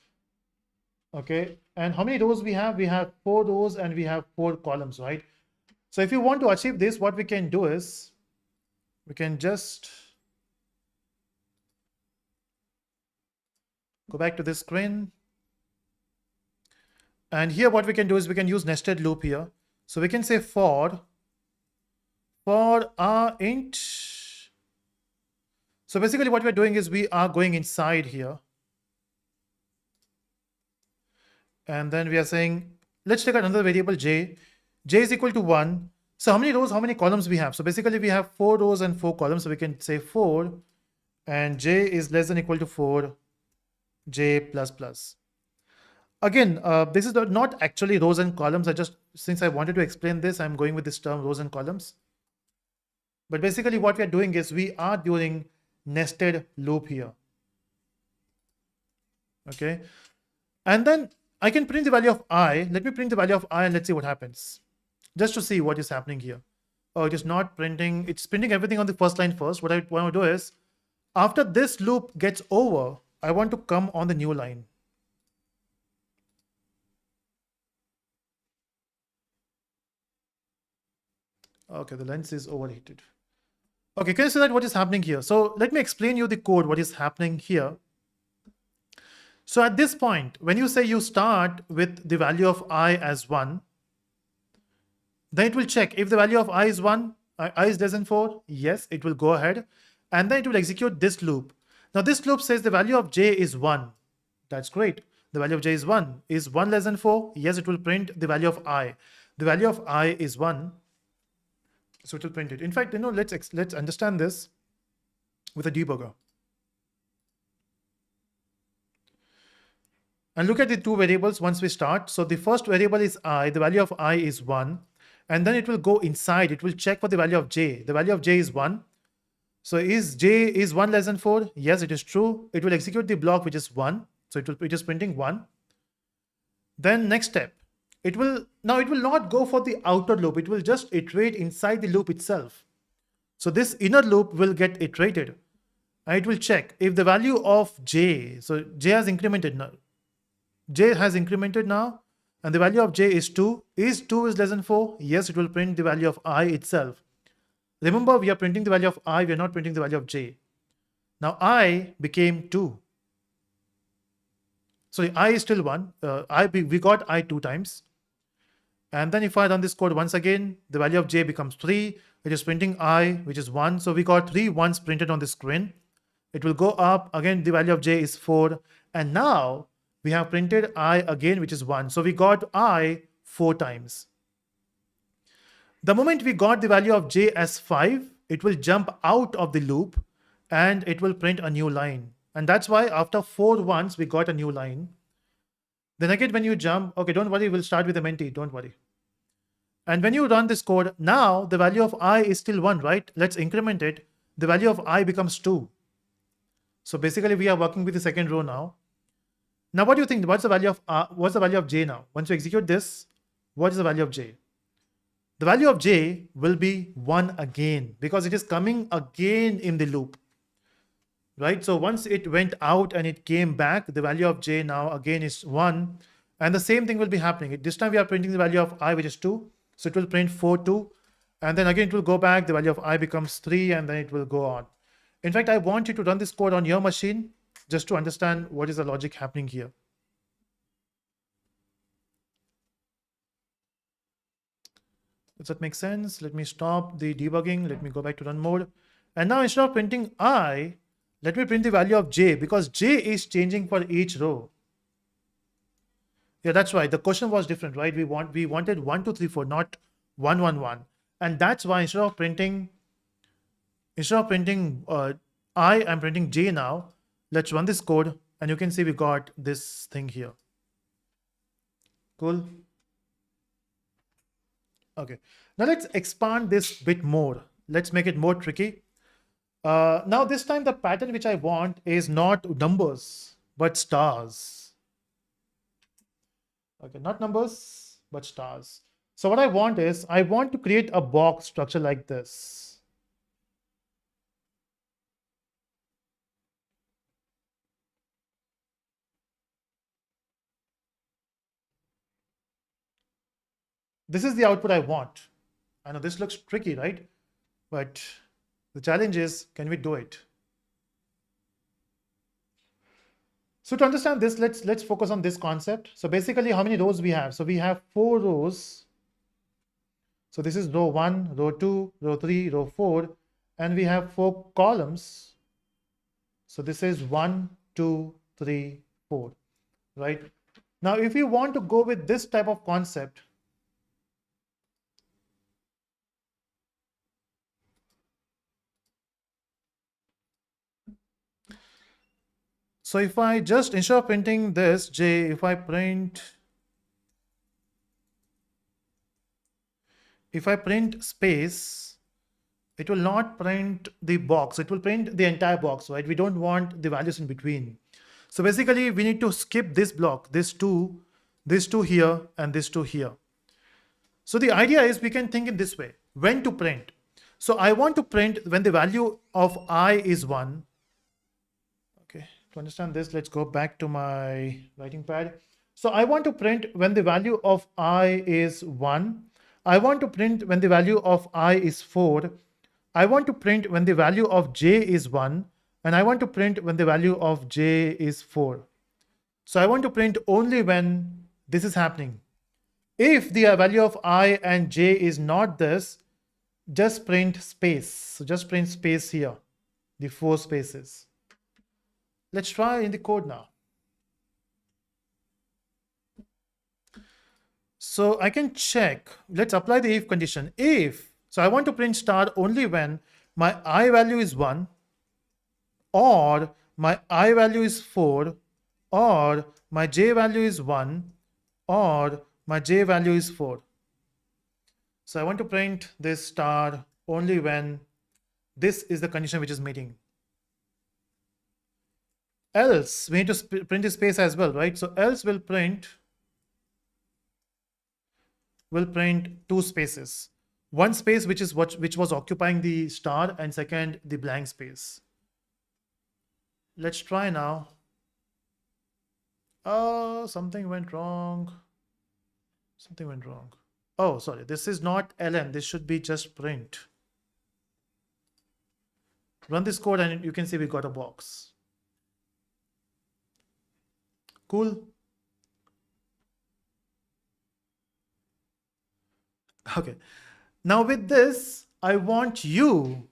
Okay, and how many rows we have? We have 4 rows and we have 4 columns, right? So if you want to achieve this, what we can do is we can just go back to this screen. And here what we can do is we can use nested loop here. So we can say for int. So basically what we're doing is we are going inside here. And then we are saying, let's take another variable j. J is equal to 1. So how many rows, how many columns we have? So basically we have 4 rows and 4 columns. So we can say 4 and j is less than equal to 4, j plus plus. Again, this is not actually rows and columns. Since I wanted to explain this, I'm going with this term rows and columns. But basically what we are doing is we are doing nested loop here. Okay. And then I can print the value of I. Let me print the value of I and let's see what happens. Just to see what is happening here. Oh, it is not printing. It's printing everything on the first line first. What I want to do is, after this loop gets over, I want to come on the new line. Okay, the lens is overheated. Okay, can you see that what is happening here? So let me explain you the code, what is happening here. So at this point, when you say you start with the value of I as 1, then it will check if the value of I is 1, I is less than 4, yes, it will go ahead, and then it will execute this loop. Now this loop says the value of j is 1. That's great. The value of j is 1. Is 1 less than 4? Yes, it will print the value of I. The value of I is 1, so it will print it. In fact, let's understand this with a debugger. And look at the two variables once we start. So the first variable is I, the value of I is 1, and then it will go inside, it will check for the value of j. The value of j is 1. So is j is 1 less than 4? Yes, it is true. It will execute the block which is 1. So it is printing 1. Then next step, it will not go for the outer loop. It will just iterate inside the loop itself. So this inner loop will get iterated. And it will check if the value of j, so j has incremented now. J has incremented now, and the value of j is 2. Is 2 is less than 4? Yes, it will print the value of I itself. Remember, we are printing the value of I, we are not printing the value of j. Now I became 2. So I is still 1. We got I 2 times. And then if I run this code once again, the value of j becomes 3. It is printing I, which is 1. So we got 3 ones printed on the screen. It will go up. Again, the value of j is 4. And now we have printed I again, which is 1. So we got I 4 times. The moment we got the value of j as 5, it will jump out of the loop and it will print a new line. And that's why after 4 ones, we got a new line. Then again, when you jump, okay, don't worry, we'll start with empty, don't worry. And when you run this code, now the value of I is still 1, right? Let's increment it. The value of I becomes 2. So basically we are working with the second row now. Now what do you think? What's the value of j now? Once you execute this, what is the value of j? The value of j will be 1 again because it is coming again in the loop, right? So once it went out and it came back, the value of j now again is 1. And the same thing will be happening. This time we are printing the value of I, which is 2. So it will print 4, 2. And then again it will go back. The value of I becomes 3, and then it will go on. In fact, I want you to run this code on your machine just to understand what is the logic happening here. Does that make sense? Let me stop the debugging. Let me go back to run mode. And now instead of printing I, let me print the value of j because j is changing for each row. Yeah, that's right. The question was different, right? We wanted 1, 2, 3, 4, not 1, 1, 1. And that's why instead of printing I, I'm printing j now. Let's run this code and you can see we got this thing here. Cool. Okay, now let's expand this bit more. Let's make it more tricky. Now this time the pattern which I want is not numbers, but stars. Okay, not numbers, but stars. So what I want is, I want to create a box structure like this. This is the output I want. I know this looks tricky, right? But the challenge is, can we do it? So to understand this, let's focus on this concept. So basically, how many rows we have? So we have 4 rows. So this is row 1, row 2, row 3, row 4, and we have 4 columns. So this is 1, 2, 3, 4, right? Now, if you want to go with this type of concept, so if I just, instead of printing this j, if I print space, it will not print the box. It will print the entire box, right? We don't want the values in between. So basically we need to skip this block, this two here and this 2 here. So the idea is we can think in this way, when to print. So I want to print when the value of I is 1. Okay, to understand this, let's go back to my writing pad. So I want to print when the value of I is 1. I want to print when the value of I is 4. I want to print when the value of j is 1, and I want to print when the value of j is 4. So I want to print only when this is happening. If the value of I and j is not this, just print space. So just print space here, the 4 spaces. Let's try in the code now. So I can check. Let's apply the if condition. So I want to print star only when my I value is 1, or my I value is 4, or my j value is 1, or my j value is 4. So I want to print this star only when this is the condition which is meeting. Else, we need to print the space as well, right? So else will print 2 spaces. One space which was occupying the star, and second the blank space. Let's try now. Something went wrong. Something went wrong. Oh, sorry. This is not ln. This should be just print. Run this code and you can see we got a box. Cool. Okay. Now with this, I want you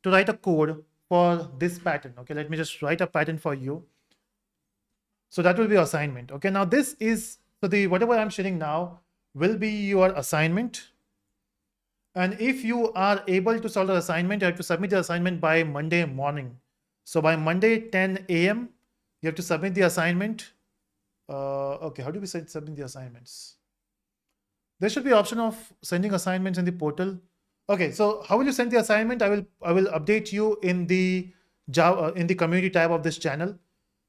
to write a code for this pattern. Okay, let me just write a pattern for you. So that will be assignment. Okay, now this is, so the whatever I'm sharing now will be your assignment. And if you are able to solve the assignment, you have to submit the assignment by Monday morning. So by Monday 10 a.m., you have to submit the assignment. Okay, how do we submit the assignments? There should be option of sending assignments in the portal. Okay, so how will you send the assignment? I will update you in the Java in the community tab of this channel.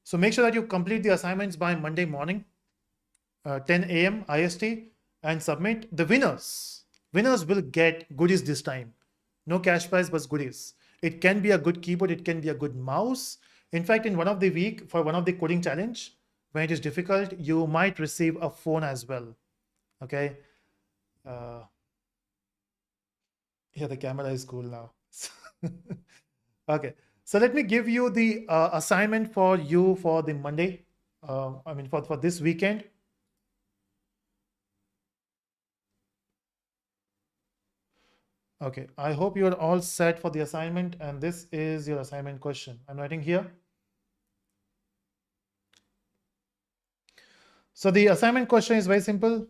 So make sure that you complete the assignments by Monday morning, 10 a.m. IST, and submit. The winners will get goodies this time. No cash prize, but goodies. It can be a good keyboard, it can be a good mouse. In fact, in one of the week, for one of the coding challenge, when it is difficult, you might receive a phone as well. Okay. Yeah, the camera is cool now. Okay. So let me give you the assignment for you for the Monday. I mean, for this weekend. Okay, I hope you're all set for the assignment, and this is your assignment question. I'm writing here. So the assignment question is very simple.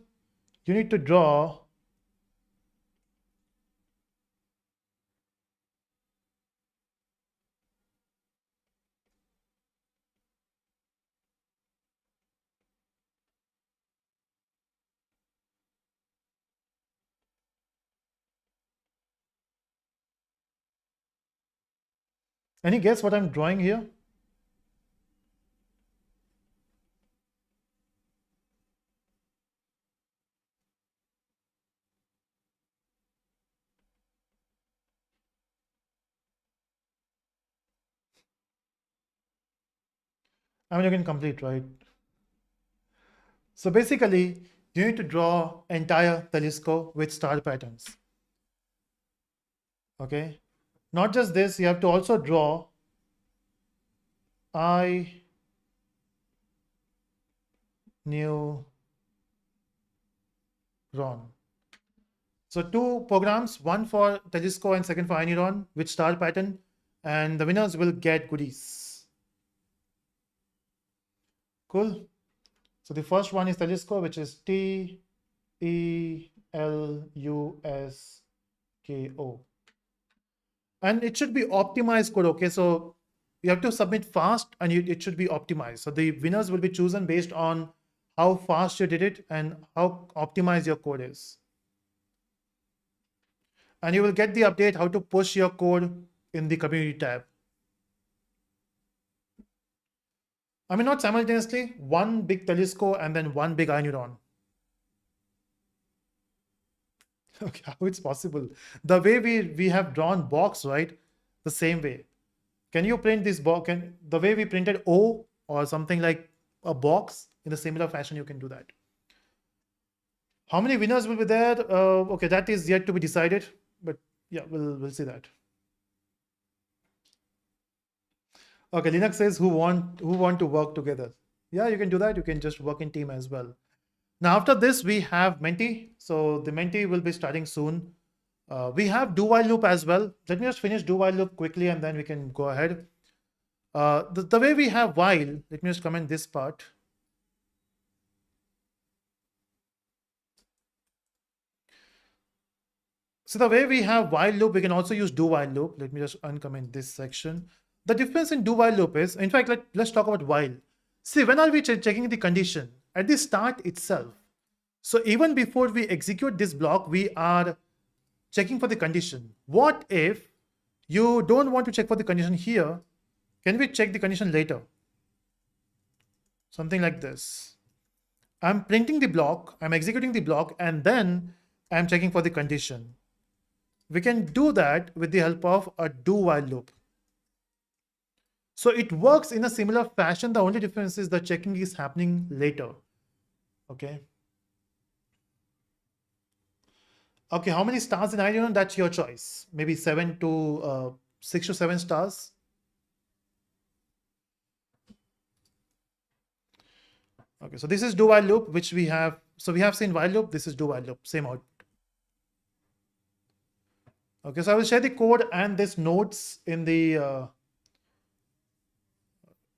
You need to draw any guess what I'm drawing here? I mean, you can complete, right? So basically, you need to draw entire Telusko with star patterns. Okay. Not just this, you have to also draw I new Ron. So 2 programs, one for Telusko and second for iNeuron with star pattern, and the winners will get goodies. Cool. So the first one is Telusko, which is Telusko. And it should be optimized code. Okay, so you have to submit fast, and it should be optimized. So the winners will be chosen based on how fast you did it and how optimized your code is. And you will get the update how to push your code in the community tab. I mean, not simultaneously, one big Telusko and then one big iNeuron. Okay, how it's possible? The way we have drawn box, right? The same way. Can you print this box? The way we printed O or something like a box in a similar fashion, you can do that. How many winners will be there? Okay, that is yet to be decided, but yeah, we'll see that. Okay, Linux says who want to work together. Yeah, you can do that. You can just work in team as well. Now after this we have Menti. So the Menti will be starting soon. We have do while loop as well. Let me just finish do while loop quickly and then we can go ahead. The way we have while, let me just comment this part. So the way we have while loop, we can also use do while loop. Let me just uncomment this section. The difference in do while loop is, in fact, let's talk about while. See, when are we checking the condition? At the start itself. So even before we execute this block, we are checking for the condition. What if you don't want to check for the condition here? Can we check the condition later? Something like this. I'm printing the block, I'm executing the block, and then I'm checking for the condition. We can do that with the help of a do while loop. So it works in a similar fashion. The only difference is the checking is happening later. Okay. Okay, how many stars in IDEON? That's your choice. Maybe 6 to 7 stars. Okay, so this is do while loop, which we have. So we have seen while loop. This is do while loop, same output. Okay, so I will share the code and this notes in the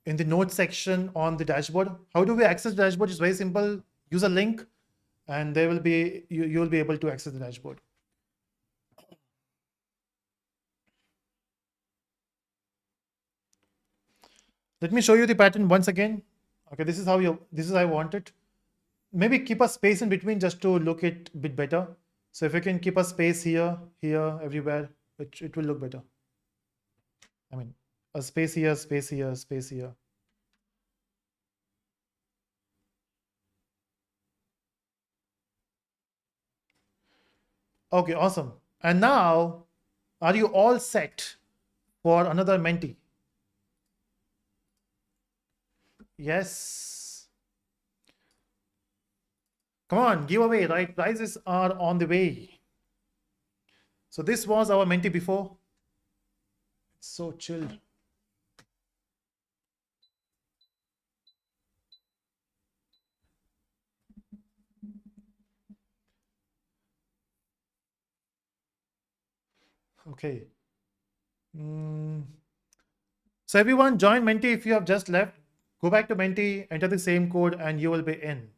notes section on the dashboard. How do we access the dashboard? It's very simple. Use a link and there will be you will be able to access the dashboard. Let me show you the pattern once again. Okay, this is how I want it. Maybe keep a space in between just to look it a bit better. So if you can keep a space here, everywhere, it will look better. I mean, a space here, space here, space here. Okay, awesome. And now, are you all set for another Menti? Yes. Come on, giveaway, right? Prizes are on the way. So this was our Menti before. It's so chill. Okay. So everyone join Menti. If you have just left, go back to Menti, enter the same code and you will be in.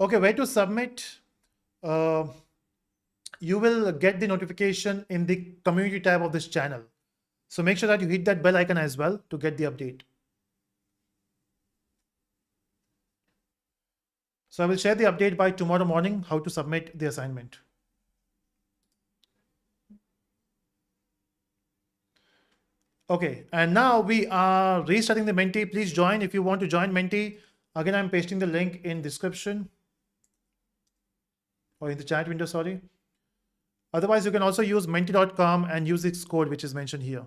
Okay, where to submit? You will get the notification in the community tab of this channel. So make sure that you hit that bell icon as well to get the update. So I will share the update by tomorrow morning, how to submit the assignment. Okay, and now we are restarting the Menti. Please join if you want to join Menti. Again, I'm pasting the link in description or in the chat window, sorry. Otherwise, you can also use menti.com and use its code, which is mentioned here.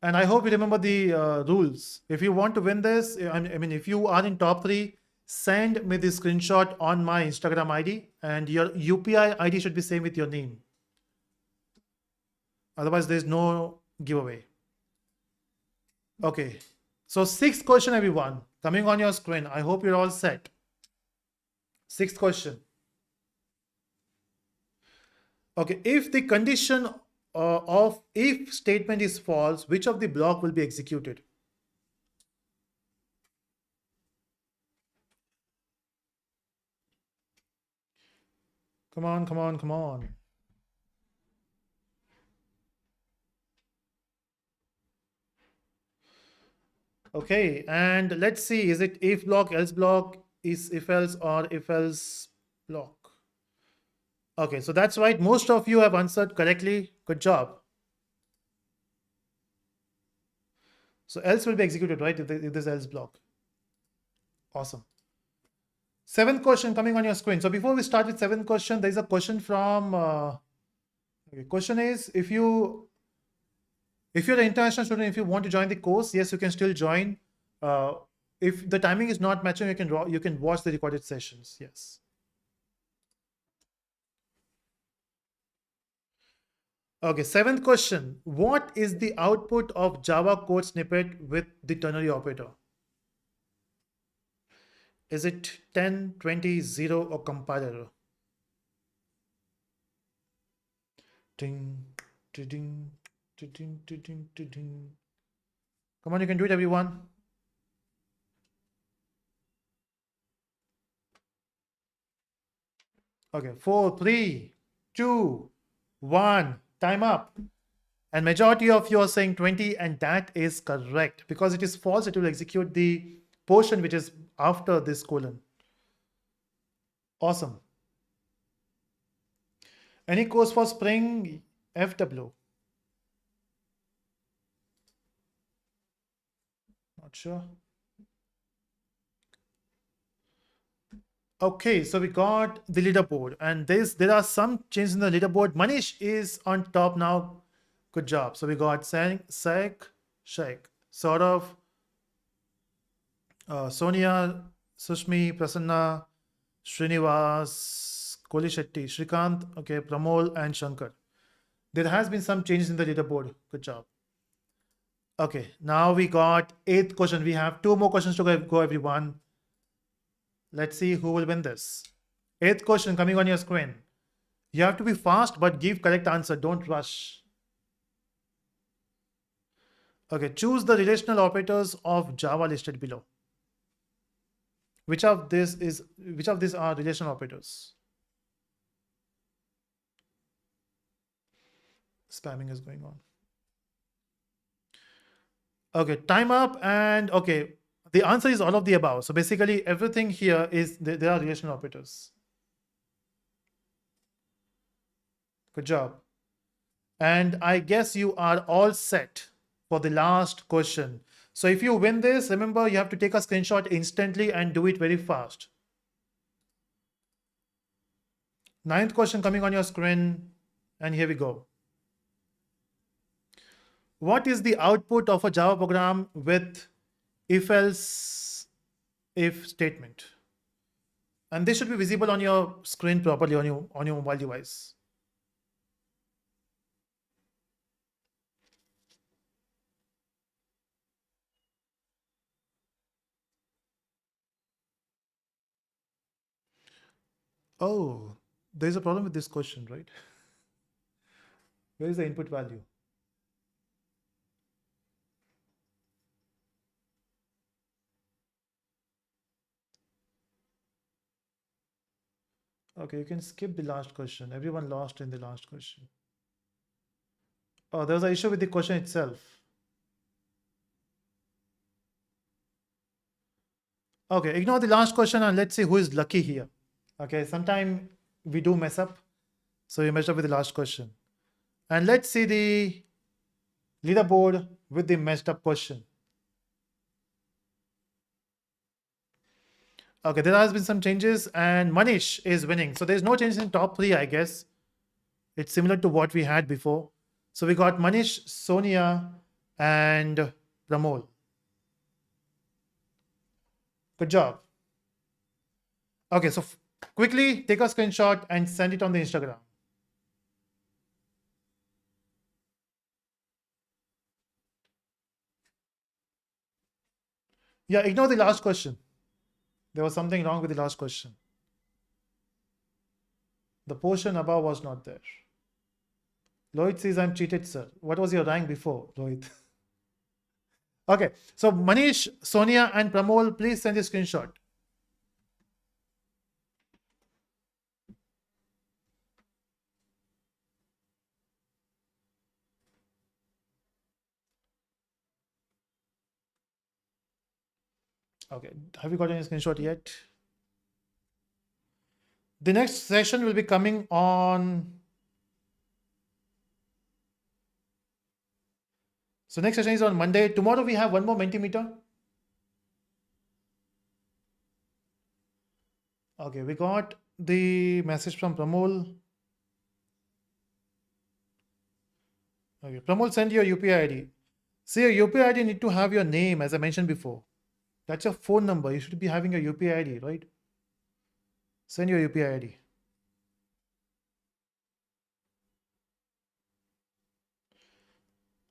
And I hope you remember the rules. If you want to win this, I mean, if you are in top 3, send me the screenshot on my Instagram ID and your UPI ID should be same with your name. Otherwise, there's no giveaway. Okay, so 6th question, everyone, coming on your screen. I hope you're all set. 6th question. Okay, if the condition of if statement is false, which of the block will be executed? Come on, come on, come on. Okay, and let's see, is it if block, else block, is if else, or if else block? Okay, so that's right. Most of you have answered correctly. Good job. So else will be executed, right? If this else block. Awesome. 7th question coming on your screen. So before we start with 7th question, there is a question from. Okay, question is, if you're an international student, if you want to join the course, yes, you can still join. If the timing is not matching, you can watch the recorded sessions. Yes. Okay, seventh question. What is the output of Java code snippet with the ternary operator? Is it 10, 20, 0, or compiler error? Ding, ding, ding, ding, ding, ding, ding. Come on, you can do it, everyone. Okay, 4, 3, 2, 1. Time up. And majority of you are saying 20, and that is correct. Because it is false, it will execute the portion which is after this colon. Awesome. Any course for Spring FW? Not sure. Okay, so we got the leaderboard, and there are some changes in the leaderboard. Manish is on top now. Good job. So we got Sek, Sheikh, Saurav, Sonia, Sushmi, Prasanna, Srinivas, Koli Shetty, Shrikant, okay, Pramol, and Shankar. There has been some changes in the leaderboard. Good job. Okay, now we got eighth question. We have two more questions to go everyone. Let's see who will win this. Eighth question coming on your screen. You have to be fast but give correct answer. Don't rush. Okay, choose the relational operators of Java listed below. Which of these are relational operators? Spamming is going on. Okay, time up, and okay, the answer is all of the above. So basically everything here is there are relational operators. Good job. And I guess you are all set for the last question. So if you win this, remember you have to take a screenshot instantly and do it very fast. Ninth question coming on your screen, and here we go. What is the output of a Java program with if-else if statement? And this should be visible on your screen properly on your mobile device. Oh, there's a problem with this question, right? Where is the input value? Okay, you can skip the last question. Everyone lost in the last question. Oh, there's an issue with the question itself. Okay, ignore the last question and let's see who is lucky here. Okay, sometime we do mess up. So you messed up with the last question. And let's see the leaderboard with the messed up question. Okay, there has been some changes and Manish is winning. So there's no change in top three, I guess. It's similar to what we had before. So we got Manish, Sonia, and Pramol. Good job. Okay, so quickly take a screenshot and send it on the Instagram. Yeah, ignore the last question. There was something wrong with the last question. The portion above was not there. Lloyd says, I'm cheated, sir. What was your rank before, Lloyd? Okay, so Manish, Sonia, and Pramol, please send a screenshot. Okay, have you got any screenshot yet? The next session will be coming on. So next session is on Monday. Tomorrow we have one more Mentimeter. Okay, we got the message from Pramol. Okay, Pramol, send your UPI ID. See, your UPI ID need to have your name, as I mentioned before. That's your phone number. You should be having your UPI ID, right? Send your UPI ID.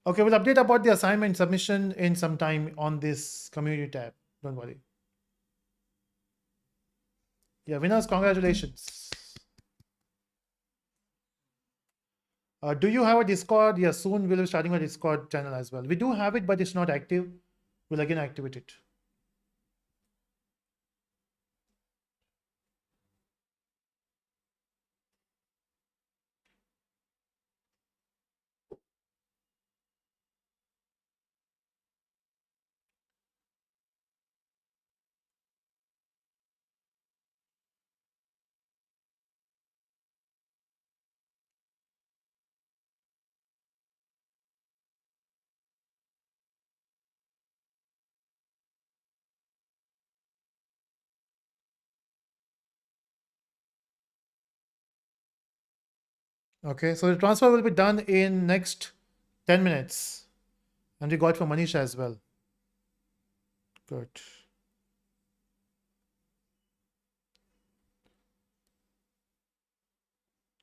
Okay, we'll update about the assignment submission in some time on this community tab. Don't worry. Yeah, winners, congratulations. Do you have a Discord? Yeah, soon we'll be starting a Discord channel as well. We do have it, but it's not active. We'll again activate it. Okay, so the transfer will be done in next 10 minutes. And we got from Manisha as well. Good.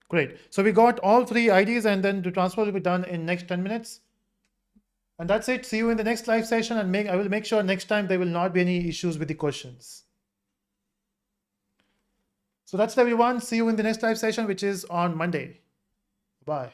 Great. So we got all three IDs and then the transfer will be done in next 10 minutes. And that's it. See you in the next live session and I will make sure next time there will not be any issues with the questions. So that's it, everyone. See you in the next live session, which is on Monday. Bye.